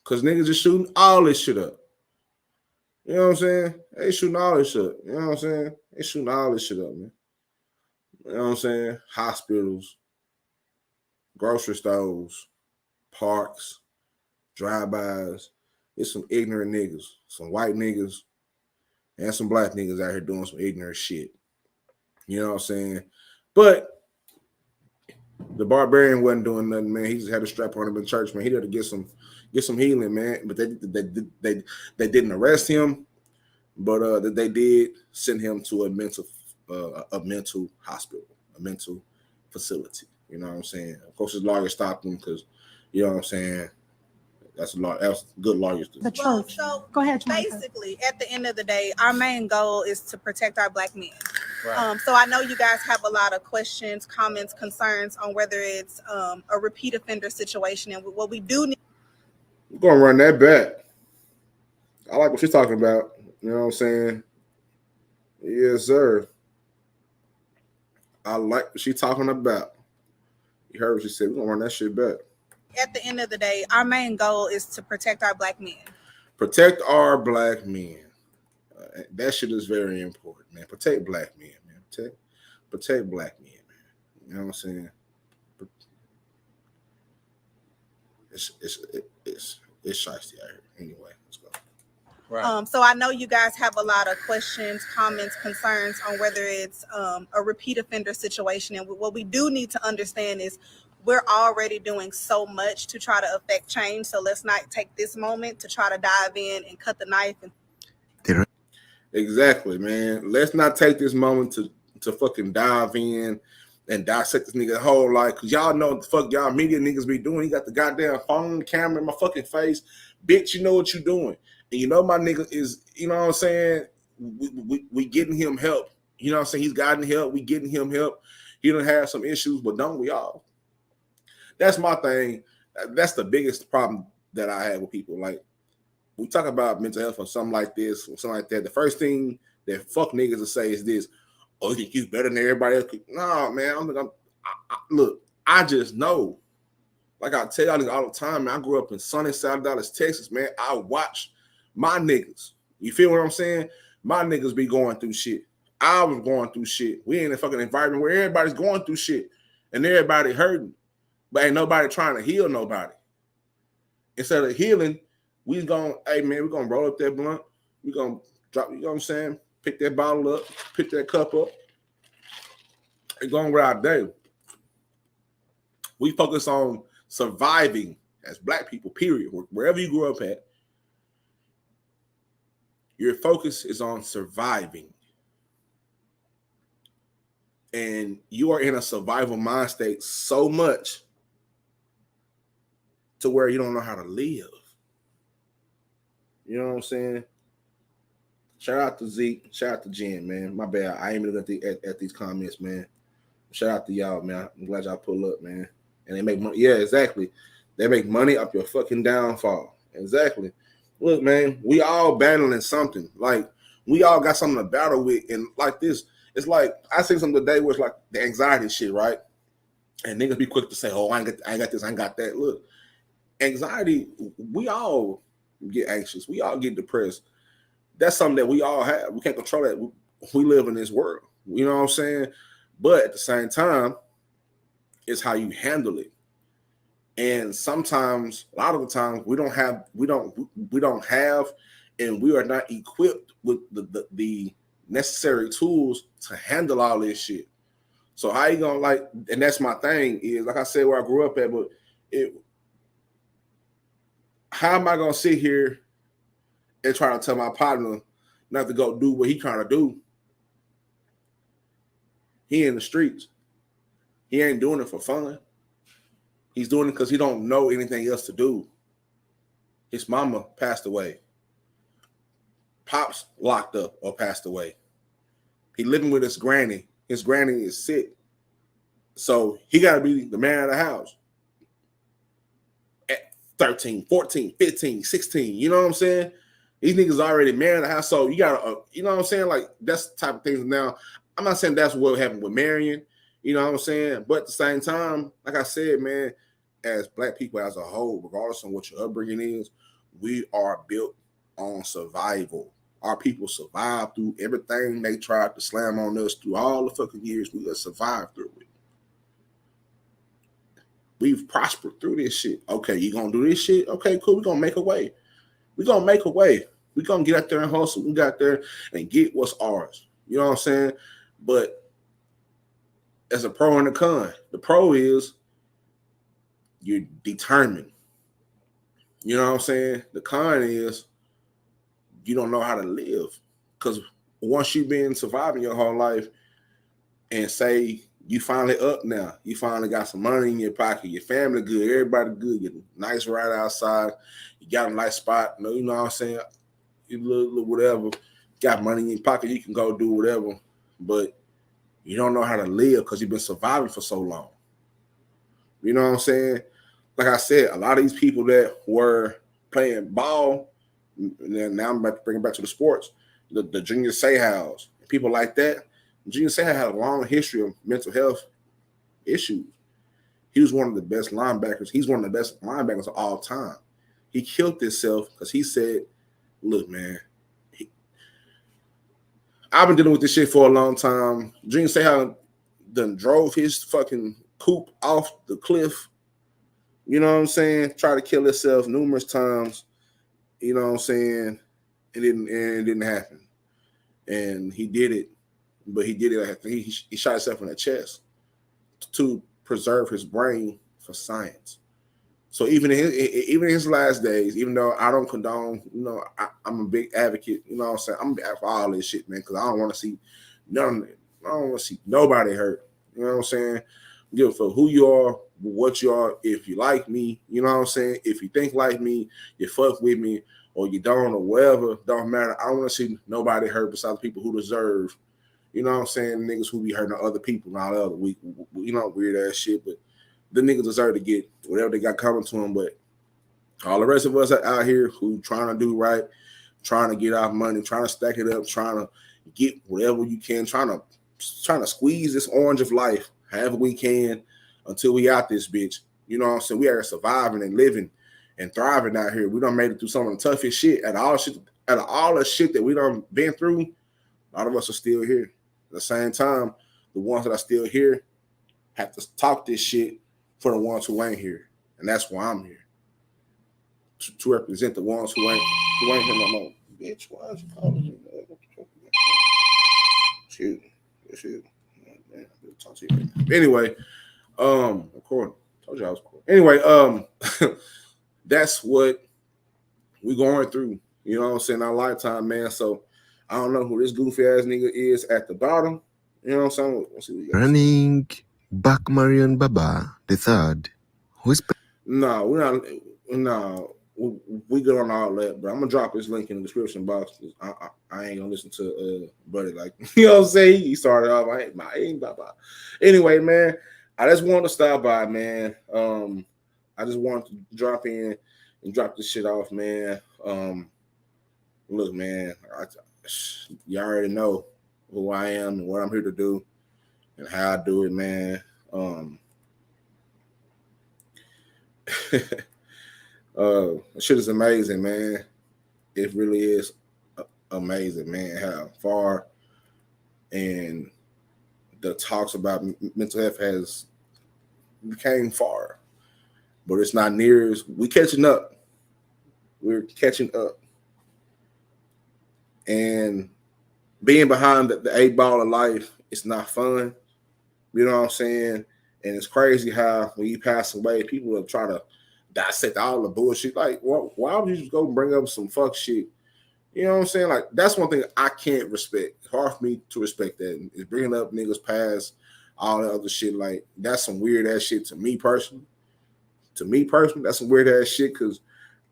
because niggas are shooting all this shit up. You know what I'm saying? They shooting all this shit up. You know what I'm saying? They shooting all this shit up, man. You know what I'm saying? Hospitals, grocery stores, parks, drive-bys. It's some ignorant niggas, some white niggas, and some black niggas out here doing some ignorant shit. You know what I'm saying? But the Barbarian wasn't doing nothing, man. He just had a strap on him in church, man. He had to get some healing, man. But they didn't arrest him, but they did send him to a mental hospital, a mental facility. You know what I'm saying? Of course, his lawyer stopped him because, you know what I'm saying, that's good lawyers. The church. So go ahead, Tamika. basically, at the end of the day, our main goal is to protect our black men. Right. So I know you guys have a lot of questions, comments, concerns on whether it's a repeat offender situation, and what we do need. We're gonna run that back. I like what she's talking about. You know what I'm saying? Yes, sir. I like what she's talking about. You heard what she said. We're gonna run that shit back. At the end of the day, our main goal is to protect our black men. Protect our black men. That shit is very important, man. Protect black men, man. Protect black men, man. You know what I'm saying? It's shiesty out here. Anyway, let's go. Right. So I know you guys have a lot of questions, comments, concerns on whether it's a repeat offender situation, and what we do need to understand is we're already doing so much to try to affect change. So let's not take this moment to try to dive in and cut the knife. Exactly, man. Let's not take this moment to fucking dive in and dissect this nigga whole life. Cause y'all know what the fuck y'all media niggas be doing. He got the goddamn phone camera in my fucking face. Bitch, you know what you doing. And you know my nigga is, you know what I'm saying? We getting him help. You know what I'm saying? He's gotten help. We getting him help. He don't have some issues, but don't we all? That's my thing. That's the biggest problem that I have with people. Like, we talk about mental health or something like this or something like that. The first thing that fuck niggas will say is this: "Oh, you think you better than everybody else?" No, man. Look, I just know. Like I tell y'all all the time, man. I grew up in sunny South Dallas, Texas, man. I watch my niggas. You feel what I'm saying? My niggas be going through shit. I was going through shit. We in a fucking environment where everybody's going through shit and everybody hurting, but ain't nobody trying to heal nobody. Instead of healing, we gonna, hey man, we're gonna roll up that blunt. We're gonna drop, you know what I'm saying? Pick that bottle up, pick that cup up, and go on with our day. We focus on surviving as black people, period. Wherever you grew up at, your focus is on surviving. And you are in a survival mind state so much to where you don't know how to live. You know what I'm saying? Shout out to Zeke. Shout out to Jen, man. My bad. I ain't even looking at these comments, man. Shout out to y'all, man. I'm glad y'all pull up, man. And they make money. Yeah, exactly. They make money up your fucking downfall. Exactly. Look, man, we all battling something. Like, we all got something to battle with. And like this, it's like, I seen something today where it's like the anxiety shit, right? And niggas be quick to say, oh, I ain't got this, I ain't got that. Look, anxiety, we all get anxious. We all get depressed. That's something that we all have. We can't control that. We live in this world. You know what I'm saying? But at the same time, it's how you handle it. And sometimes, a lot of the times, we don't have, and we are not equipped with the necessary tools to handle all this shit. So how you gonna like? And that's my thing is, like I said, where I grew up at. But how am I gonna sit here and try to tell my partner not to go do what he trying to do? He in the streets. He ain't doing it for fun. He's doing it because he don't know anything else to do. His mama passed away. Pops locked up or passed away. He living with his granny. His granny is sick. So he got to be the man of the house. At 13, 14, 15, 16. You know what I'm saying? These niggas already man of the house. So you got to, you know what I'm saying? Like, that's the type of things now. I'm not saying that's what happened with Marion. You know what I'm saying? But at the same time, like I said, man, as Black people as a whole, regardless of what your upbringing is, we are built on survival. Our people survived through everything they tried to slam on us through all the fucking years. We have survived through it. We've prospered through this shit. Okay, you gonna do this shit? Okay, cool. We're gonna make a way. We're gonna make a way. We're gonna get out there and hustle. We got there and get what's ours. You know what I'm saying? But as a pro and a con, the pro is you're determined. You know what I'm saying? The con is you don't know how to live. Because once you've been surviving your whole life and say you finally up now, you finally got some money in your pocket, your family good, everybody good, you nice ride outside, you got a nice spot, you know what I'm saying? You look whatever, got money in your pocket, you can go do whatever, but you don't know how to live because you've been surviving for so long. You know what I'm saying? Like I said, a lot of these people that were playing ball, and now I'm about to bring it back to the sports, the Junior Seau's, people like that. Junior Seau had a long history of mental health issues. He was one of the best linebackers. He's one of the best linebackers of all time. He killed himself because he said, look, man, I've been dealing with this shit for a long time. Junior Seau done drove his fucking coupe off the cliff. You know what I'm saying? Tried to kill himself numerous times. You know what I'm saying? It didn't happen. And he did it. But he did it. He shot himself in the chest to preserve his brain for science. So even in his last days, even though I don't condone, you know, I'm a big advocate, you know what I'm saying? I'm for all this shit, man, because I don't want to see none of it. I don't want to see nobody hurt. You know what I'm saying? Give a fuck who you are, what you are. If you like me, you know what I'm saying? If you think like me, you fuck with me, or you don't, or whatever, don't matter. I don't want to see nobody hurt besides people who deserve, you know what I'm saying? Niggas who be hurting other people and all the other week, you know, weird ass shit, but the niggas deserve to get whatever they got coming to them. But all the rest of us are out here who trying to do right, trying to get our money, trying to stack it up, trying to get whatever you can, trying to squeeze this orange of life however we can until we out this bitch. You know what I'm saying? We are surviving and living and thriving out here. We done made it through some of the toughest shit. Out of all the shit that we done been through, a lot of us are still here. At the same time, the ones that are still here have to talk this shit for the ones who ain't here. And that's why I'm here. To represent the ones who ain't here no more. Bitch, why is you calling me? Shoot. Talk to you. Anyway, recording. Told you I was recording. Anyway, that's what we're going through. You know what I'm saying? Our lifetime, man. So I don't know who this goofy ass nigga is at the bottom. You know what I'm saying? Let's see what we got. Running back Marion Baba the third. Who's No, we're not. No, we good on all that, but I'm gonna drop this link in the description box. I ain't gonna listen to Buddy like you know what I'm saying. He started off like my ain't blah blah. Anyway, man, I just wanted to stop by, man. I just wanted to drop in and drop this shit off, man. Look, man, you already know who I am and what I'm here to do and how I do it, man. Shit is amazing, man. It really is amazing, man, how far and the talks about mental health has became far, but it's not near as we catching up. We're catching up. And being behind the 8 ball of life, it's not fun. You know what I'm saying? And it's crazy how when you pass away, people will try to dissect all the bullshit. Like, why would you just go bring up some fuck shit? You know what I'm saying? Like, that's one thing I can't respect. It's hard for me to respect that. Is bringing up niggas past all that other shit. Like, that's some weird ass shit to me personally. That's some weird ass shit because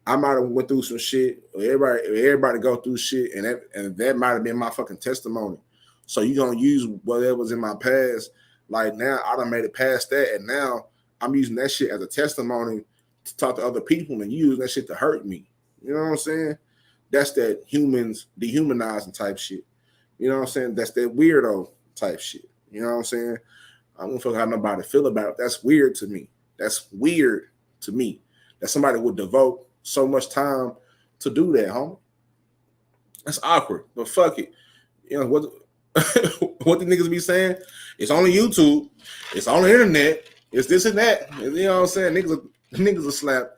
I might have went through some shit. Everybody go through shit, and that might have been my fucking testimony. So you gonna use whatever's in my past. Like now, I done made it past that, and now I'm using that shit as a testimony to talk to other people and use that shit to hurt me. You know what I'm saying? That's that humans dehumanizing type shit. You know what I'm saying? That's that weirdo type shit. You know what I'm saying? I don't fuck how nobody feel about it. That's weird to me. That's weird to me that somebody would devote so much time to do that, homie. That's awkward, but fuck it. You know what? What the niggas be saying? It's on YouTube. It's on the internet. It's this and that. You know what I'm saying? Niggas will slap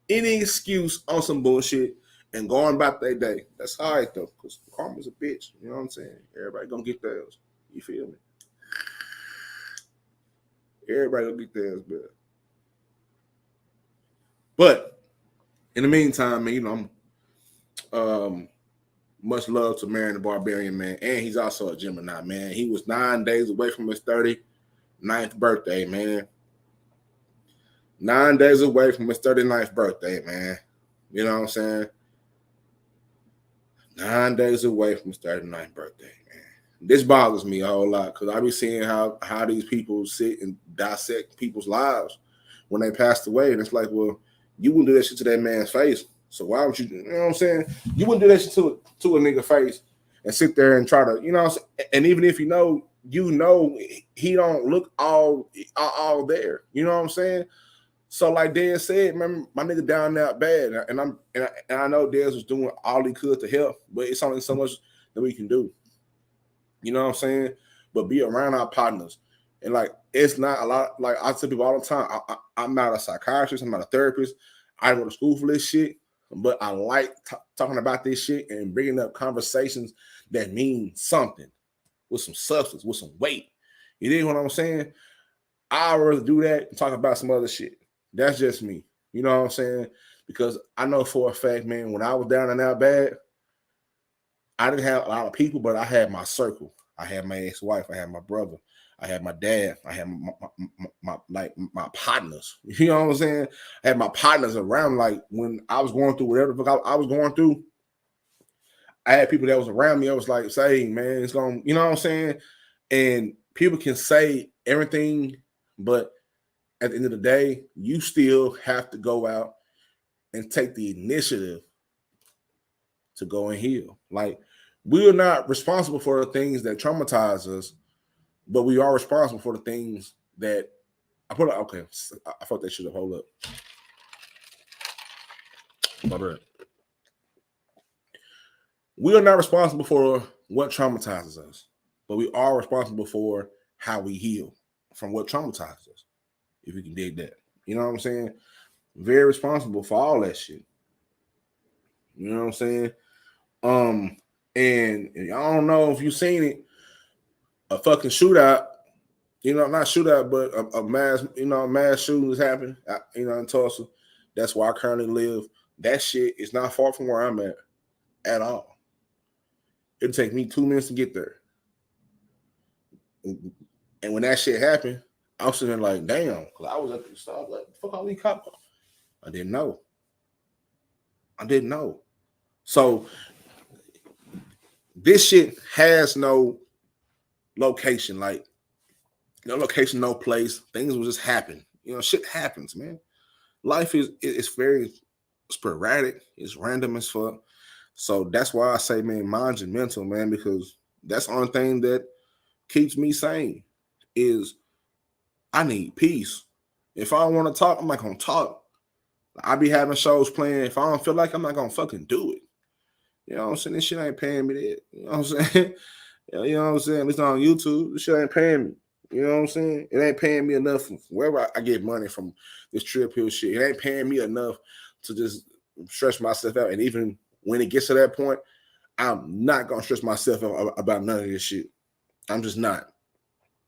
any excuse on some bullshit and going about their day. That's all right though, because karma's a bitch. You know what I'm saying? Everybody gonna get theirs. You feel me? Everybody gonna get theirs, but in the meantime, man, you know, I'm much love to Marion the Barbarian, man. And he's also a Gemini, man. He was 9 days away from his 39th birthday, man. 9 days away from his 39th birthday, man. You know what I'm saying? 9 days away from his 39th birthday, man. This bothers me a whole lot because I be seeing how these people sit and dissect people's lives when they passed away. And it's like, well, you wouldn't do that shit to that man's face. So why would you know what I'm saying? You wouldn't do that shit to a nigga face and sit there and try to, you know what I'm saying? And even if you know he don't look all there. You know what I'm saying? So like Dez said, man, my nigga down there bad. And I know Dez was doing all he could to help, but it's only so much that we can do. You know what I'm saying? But be around our partners. And like it's not a lot, like I tell people all the time, I'm not a psychiatrist, I'm not a therapist. I didn't go to school for this shit. But I like talking about this shit and bringing up conversations that mean something with some substance, with some weight. You dig what I'm saying? I'd rather do that and talk about some other shit. That's just me. You know what I'm saying? Because I know for a fact, man, when I was down and out bad, I didn't have a lot of people, but I had my circle. I had my ex-wife. I had my brother. I had my dad. I had my partners. You know what I'm saying? I had my partners around. Like when I was going through whatever I was going through, I had people that was around me. I was like saying, man, it's going, you know what I'm saying? And people can say everything, but at the end of the day, you still have to go out and take the initiative to go and heal. Like we are not responsible for the things that traumatize us, but we are responsible for the things that I thought that should have hold up. Barber. We are not responsible for what traumatizes us, but we are responsible for how we heal from what traumatizes us. If you can dig that. You know what I'm saying? Very responsible for all that shit. You know what I'm saying? And I don't know if you've seen it, a fucking shootout, you know, not shootout, but a mass shooting has happened, you know, in Tulsa. That's where I currently live. That shit is not far from where I'm at all. It'll take me 2 minutes to get there. And when that shit happened, I was sitting there like, damn, because I was at the stop, like, fuck all these cops. I didn't know. I didn't know. So this shit has no location, like no location, no place. Things will just happen. You know, shit happens, man. Life is very sporadic. It's random as fuck. So that's why I say, man, mind your mental, man, because that's the only thing that keeps me sane is I need peace. If I don't want to talk, I'm not gonna talk. I be having shows playing. If I don't feel like I'm not gonna fucking do it. You know what I'm saying? This shit ain't paying me that. You know what I'm saying? You know what I'm saying? At least on YouTube, this shit ain't paying me. You know what I'm saying? It ain't paying me enough from wherever I get money from this trip hill shit. It ain't paying me enough to just stress myself out. And even when it gets to that point, I'm not gonna stress myself out about none of this shit. I'm just not.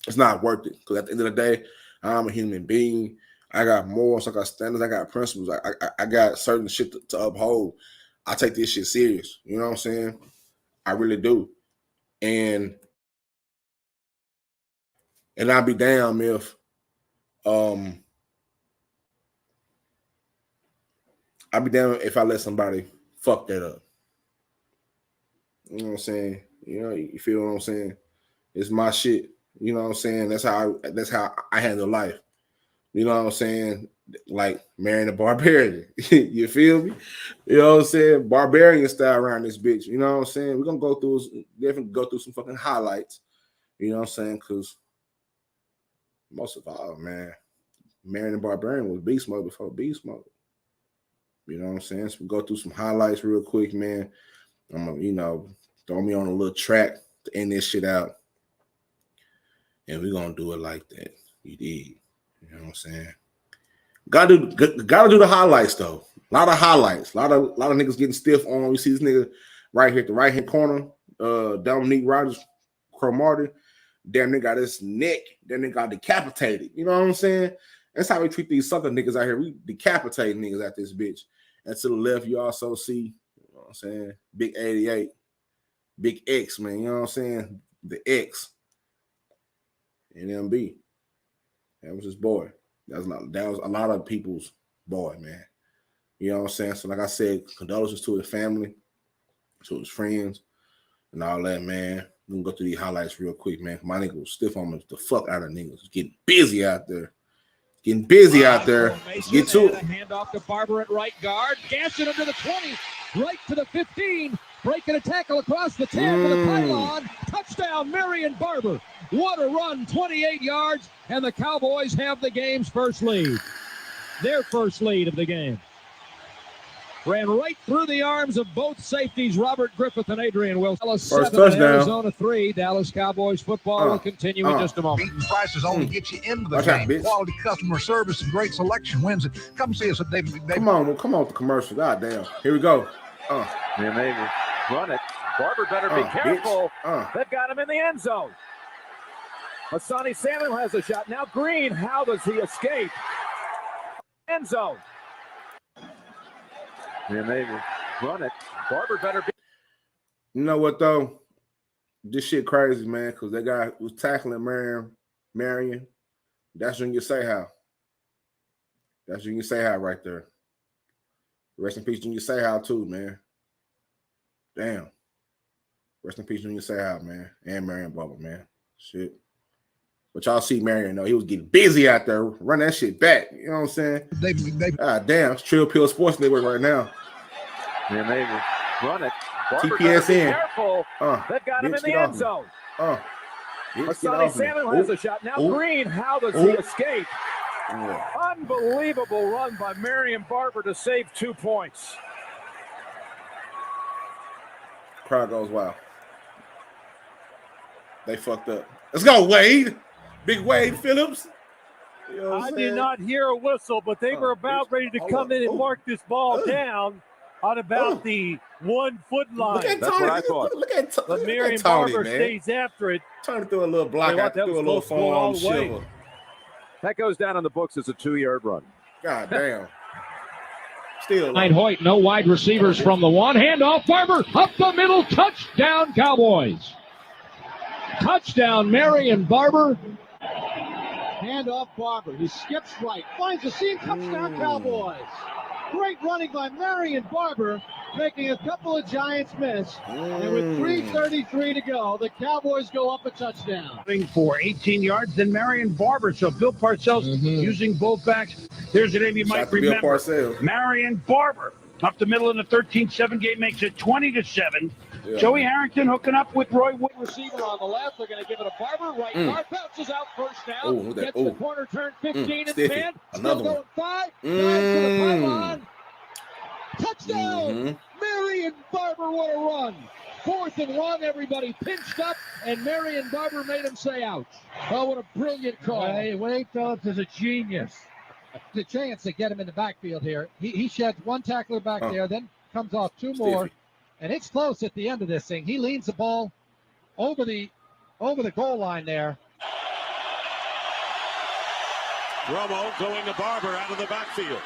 It's not worth it. Because at the end of the day, I'm a human being. I got morals, I got standards, I got principles, I got certain shit to uphold. I take this shit serious. You know what I'm saying? I really do. And I'll be damn if I let somebody fuck that up. You know what I'm saying? You know, you feel what I'm saying? It's my shit. You know what I'm saying? That's how I handle life. You know what I'm saying? Like Marion the Barbarian. You feel me? You know what I'm saying? Barbarian style around this bitch. You know what I'm saying? We're gonna definitely go through some fucking highlights. You know what I'm saying? Because most of all, man, Marion the Barbarian was beast mode before beast mode. You know what I'm saying? So we go through some highlights real quick, man. I'm gonna, throw me on a little track to end this shit out. And we're gonna do it like that. You did. You know what I'm saying? Gotta do the highlights though. A lot of highlights. A lot of niggas getting stiff on. You see this nigga right here at the right hand corner. Dominique Rogers, Cromartie. Damn nigga got his neck. Damn nigga got decapitated. You know what I'm saying? That's how we treat these sucker niggas out here. We decapitate niggas at this bitch. And to the left, you also see, you know what I'm saying, Big 88. Big X, man. You know what I'm saying? The X. NMB. That was his boy. That was a lot of people's boy, man. You know what I'm saying? So like I said, condolences to his family, to his friends, and all that, man. We're gonna go through these highlights real quick, man. My nigga was stiff on the fuck out of niggas. Getting busy out there. Let's get to it. Hand off to Barber at right guard. Gassing under the 20. Right to the 15. Breaking a tackle across the 10 for the pylon. Touchdown, Marion Barber. What a run, 28 yards, and the Cowboys have the game's first lead. Their first lead of the game. Ran right through the arms of both safeties, Robert Griffith and Adrian Wilson. First 7, touchdown. Arizona 3. Dallas Cowboys football will continue in just a moment. Beating prices only get you into the Watch game. out, bitch. Quality customer service and great selection wins it. Come see us at David. Come on with the commercial. God damn. Here we go. And they run it. Barber better be careful. They've got him in the end zone. Hassani Samuel has a shot. Now Green, how does he escape? End zone. And they run it. Barber better be. You know what though? This shit crazy, man, because that guy was tackling Marion. That's when you say how. That's when you say how right there. Rest in peace, Junior Seau too, man. Damn. Rest in peace, Junior Seau, man. And Marion Barber, man. Shit. But y'all see Marion, though. He was getting busy out there. Run that shit back. You know what I'm saying? God damn. It's Trill Pill Sports Network right now. And they run it. Barber TPSN. Careful. They've got him in the end zone. Hassani Samuel has a shot. Now Green, how does he escape? Unbelievable run by Marion Barber to save 2 points. Crowd goes wild. They fucked up. Let's go, Wade. Big Wade Phillips. You know I did not hear a whistle, but they were about ready to come in and mark this ball down on about the 1 foot line. Look at Tony. That's what I thought. But Marion Barber stays after it. Tony threw a little block out, threw a little forearm shiver. That goes down on the books as a 2-yard run. God damn. Still. Hoyt, no wide receivers from the 1. Handoff, Barber, up the middle, touchdown, Cowboys. Touchdown, Marion Barber. Handoff, Barber. He skips right, finds the seam, touchdown, Cowboys. Great running by Marion Barber, making a couple of Giants miss. And with 3:33 to go, the Cowboys go up a touchdown. For 18 yards, then Marion Barber. So Bill Parcells using both backs. There's a name you might remember. Marion Barber. Up the middle in the 13-7 game makes it 20-7. Yeah. Joey Harrington hooking up with Roy Wood. Receiver on the left. They're going to give it a Barber. Right guard bounces out first down. Gets the corner turn 15 and 10. Another one. 5. To the pylon. Touchdown. Marion Barber, what a run. 4th and 1. Everybody pinched up, and Marion Barber made him say ouch. Oh, what a brilliant call. Hey, Wade Phillips is a genius. The chance to get him in the backfield here. He sheds one tackler back there, then comes off two more. And it's close at the end of this thing. He leans the ball over the goal line there. Romo going to Barber out of the backfield.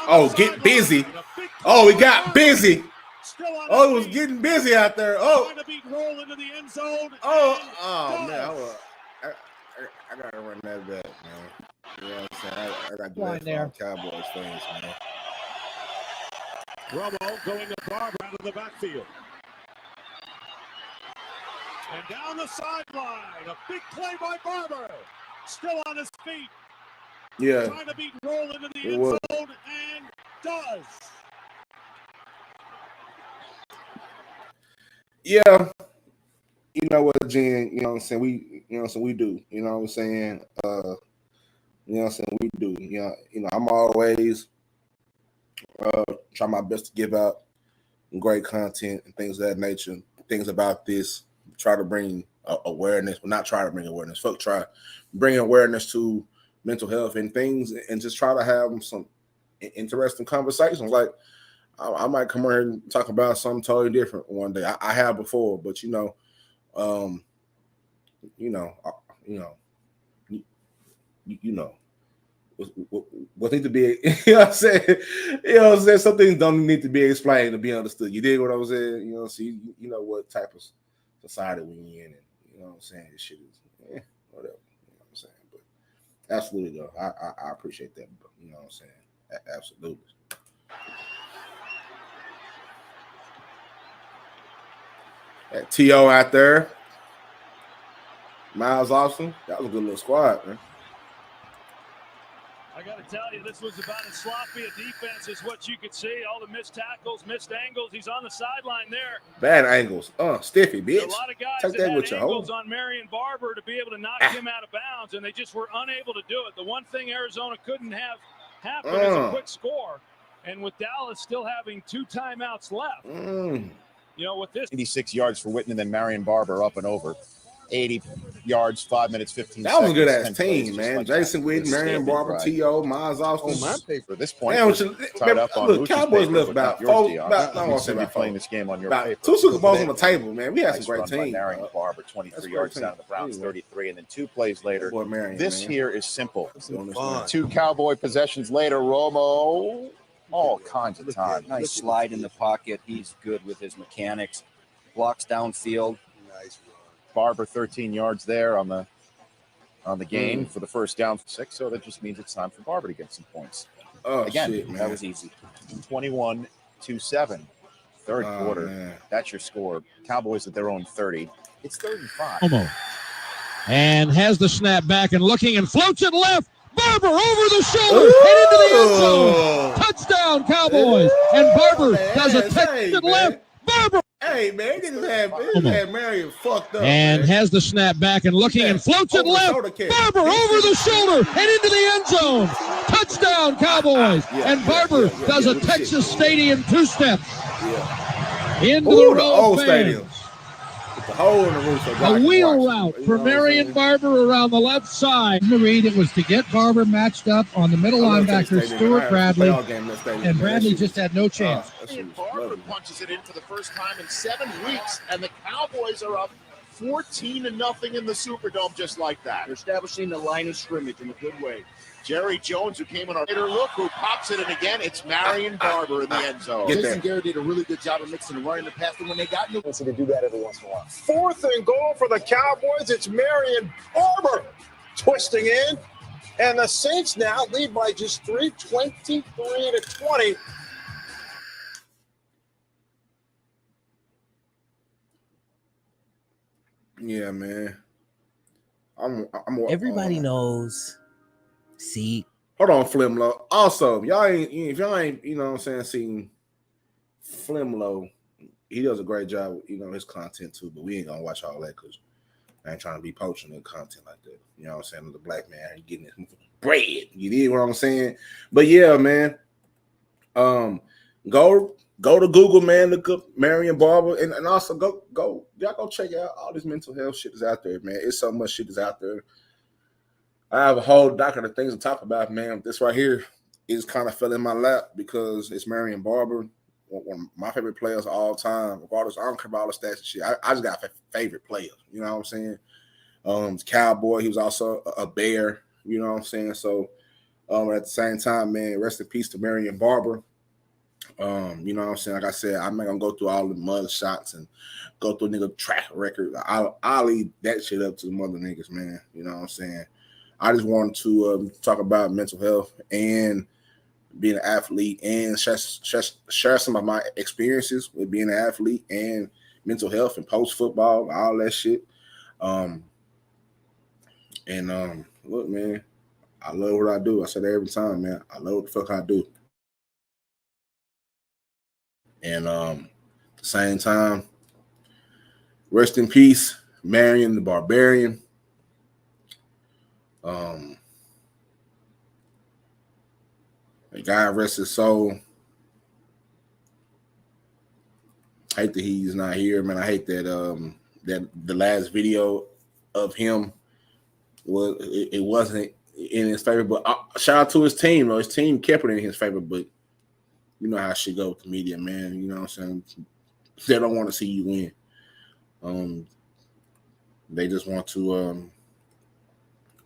Oh, get busy. Oh, it got busy. Oh, it was getting busy out there. Oh, roll into the end zone. Oh man, I gotta run that back, man. You know what I'm saying? I got to do that for Cowboys fans, man. Romo going to Barber out of the backfield. And down the sideline, a big play by Barber. Still on his feet. Yeah. Trying to beat roll into the end zone and does. Yeah. You know what, Jen, you know what I'm saying? We do. You know what I'm saying? You know what I'm saying? We do. You know, I'm always try my best to give out great content and things of that nature, things about this, try to bring awareness, well, not try to bring awareness, bring awareness to mental health and things, and just try to have some interesting conversations. Like, I might come here and talk about something totally different one day. I have before, but you know, what need to be, you know what I'm saying? You know what I'm saying? Some things don't need to be explained to be understood. You dig what I'm saying? You know, so you know what type of society we in, and you know what I'm saying? This shit is whatever. You know what I'm saying? But absolutely though, I appreciate that. But you know what I'm saying? Absolutely. That T.O. out there, Miles Austin, that was a good little squad, man. I got to tell you, this was about as sloppy a defense as what you could see. All the missed tackles, missed angles. He's on the sideline there. Bad angles. Stiffy, bitch. A lot of guys Take that had with your angles on Marion Barber to be able to knock him out of bounds, and they just were unable to do it. The one thing Arizona couldn't have happen is a quick score. And with Dallas still having 2 timeouts left, you know, with this. 86 yards for Whitney, then Marion Barber up and over. 80 yards, 5 minutes, 15 that seconds. That was a good ass team, man. Like Jason Witten, Marion Barber, T.O., Miles Austin. Oh, man, for this point, tied up on look, Cowboys left about playing this game on your paper. 2 Super Bowls on the table, man. We had some great teams. Marion Barber, 23 yards down to the Browns, 33, and then 2 plays later. This here is simple. 2 Cowboy possessions later, Romo, all kinds of time. Nice slide in the pocket. He's good with his mechanics. Blocks downfield. Nice. Barber 13 yards there on the gain for the first down, 6. So that just means it's time for Barber to get some points. Again, shit, man. That was easy. 21-7, third quarter. Man. That's your score. Cowboys at their own 30. It's 35. And has the snap back and looking and floats it left. Barber over the shoulder and into the end zone. Touchdown, Cowboys. And Barber does a touch left. Barber. Hey, man, he had Marion fucked up. And has the snap back and looking and floats it left. Barber over the shoulder and into the end zone. Touchdown, Cowboys. And Barber does a Texas Stadium 2-step. Into the old stadium. The hole in the roof. A wheel route for Marion Barber around the left side. The read, it was to get Barber matched up on the middle linebacker, Stuart Bradley, and Bradley just had no chance. Barber punches it in for the first time in 7 weeks, and the Cowboys are up 14-0 in the Superdome just like that. They're establishing the line of scrimmage in a good way. Jerry Jones, who came on our later look, who pops it in again. It's Marion Barber in the end zone. Jason Garrett did a really good job of mixing and running the pass, and when they got new, to do that every once in a while. 4th and goal for the Cowboys. It's Marion Barber twisting in, And the Saints now lead by just 3, 23-20. Yeah, man. Everybody knows. See. Hold on, Flimlo. Also, if y'all ain't, you know what I'm saying, seen Flimlo, he does a great job with, his content too, but we ain't gonna watch all that because I ain't trying to be poaching the content like that. You know what I'm saying? The black man ain't getting his bread. You dig what I'm saying? But yeah, man. Go to Google, man. Look up Marion Barber, and also go. Y'all go check out all this mental health shit that's out there, man. It's so much shit that's out there. I have a whole docket of things to talk about, man. This right here is kind of fell in my lap because it's Marion Barber, one of my favorite players of all time. Regardless, I don't care about all the stats and shit. I just got favorite players. You know what I'm saying? Cowboy. He was also a Bear. You know what I'm saying? So, at the same time, man, rest in peace to Marion Barber. You know what I'm saying? Like I said, I'm not gonna go through all the mud shots and go through nigga track record. I'll leave that shit up to the mother niggas, man. You know what I'm saying? I just wanted to talk about mental health and being an athlete and share some of my experiences with being an athlete and mental health and post football, all that shit. Look, man, I love what I do. I say that every time, man. I love what the fuck I do. And at the same time, rest in peace, Marion the Barbarian. God rest his soul. I hate that he's not here, man. I hate that that the last video of him wasn't in his favor. But shout out to his team, though. His team kept it in his favor, but you know how shit go with the media, man. You know what I'm saying? They don't want to see you win. They just want to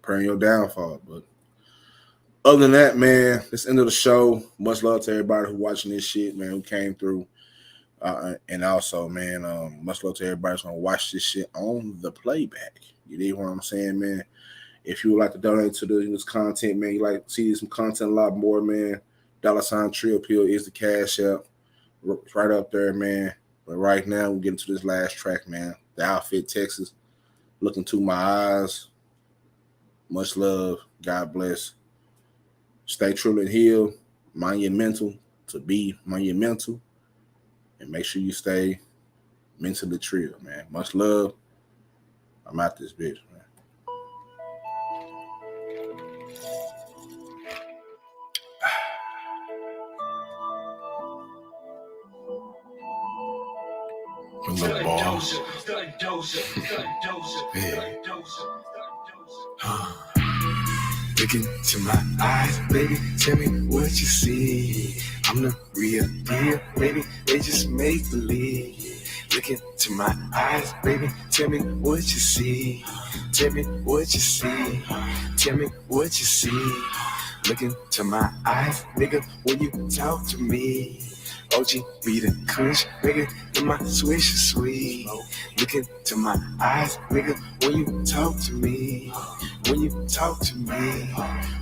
burn your downfall. But other than that, man, this end of the show. Much love to everybody who watching this shit, man, who came through. And also, man, much love to everybody who's gonna watch this shit on the playback. You dig what I'm saying, man? If you would like to donate to this content, man, you like to see some content a lot more, man. $ Trill Pill is the cash app. Right up there, man. But right now, we're getting to this last track, man. The Outfit, Texas. Look into my eyes. Much love. God bless. Stay true and heal. Mind your mental to be monumental. And make sure you stay mentally trill, man. Much love. I'm out this bitch, man. Little balls. Look into my eyes, baby, tell me what you see. I'm the real deal, baby, they just make believe. Look into my eyes, baby, tell me what you see. Tell me what you see. Tell me what you see. Look into my eyes, nigga, when you talk to me. OG be the kush, nigga, and my swish is sweet. Look into my eyes, nigga, when you talk to me. When you talk to me.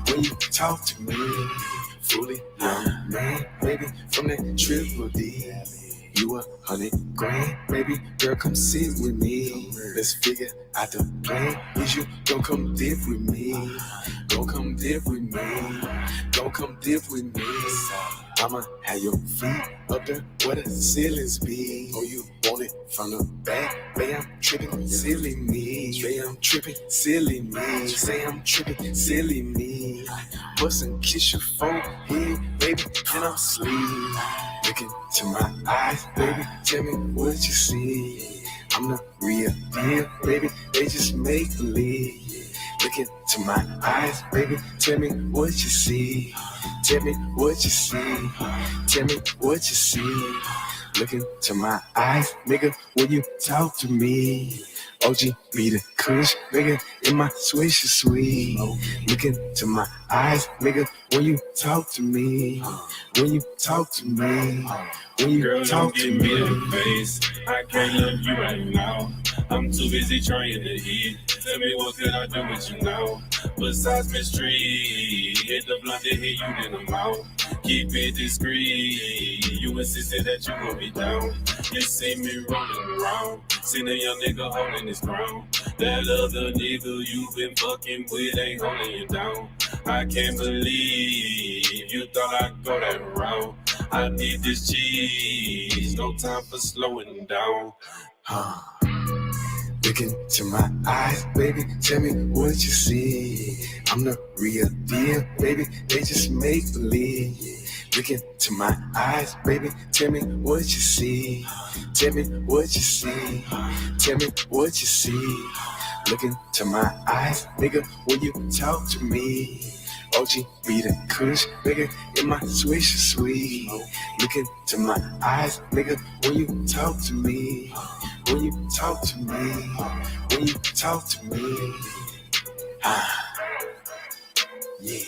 When you talk to me. Fully young man, baby, from that Triple D. You 100 grand, baby, girl, come sit with me. Let's figure out the plan. Is you gon' come dip with me? Gon' come dip with me? Gon' come dip with me? I'ma have your feet up there where the ceilings be. Oh, you want it from the back? Babe, I'm tripping, silly me. Babe, I'm tripping, silly me. Say I'm tripping, silly me. Bust and kiss your forehead, baby, and I'm sleep. Look into my eyes, baby, tell me what you see. I'm the real deal, baby, they just make believe. Look into my eyes, baby, tell me what you see. Tell me what you see. Tell me what you see. Look into my eyes, nigga, when you talk to me. OG be the kush, nigga, and my swish is sweet. Look into my eyes, nigga, when you talk to me. When you talk to me. When you Girl, talk don't to give me me. the face. I can't love you right now. I'm too busy trying to eat. Tell me what could I do with you now? Besides mistreat, hit the blunt that hit you in the mouth. Keep it discreet. You insisted that you would be down. You see me rolling around, seen a young nigga holding his crown. That other nigga you been fucking with ain't holding you down. I can't believe you thought I'd go that route. I need this cheese, no time for slowing down. Look into my eyes, baby, tell me what you see. I'm the real deal, baby, they just make believe. Look into my eyes, baby, tell me what you see. Tell me what you see. Tell me what you see. Look into my eyes, nigga, when you talk to me. OG be the kush, nigga, in my swisher sweet. Look into my eyes, nigga, when you talk to me. When you talk to me. When you talk to me. Yeah.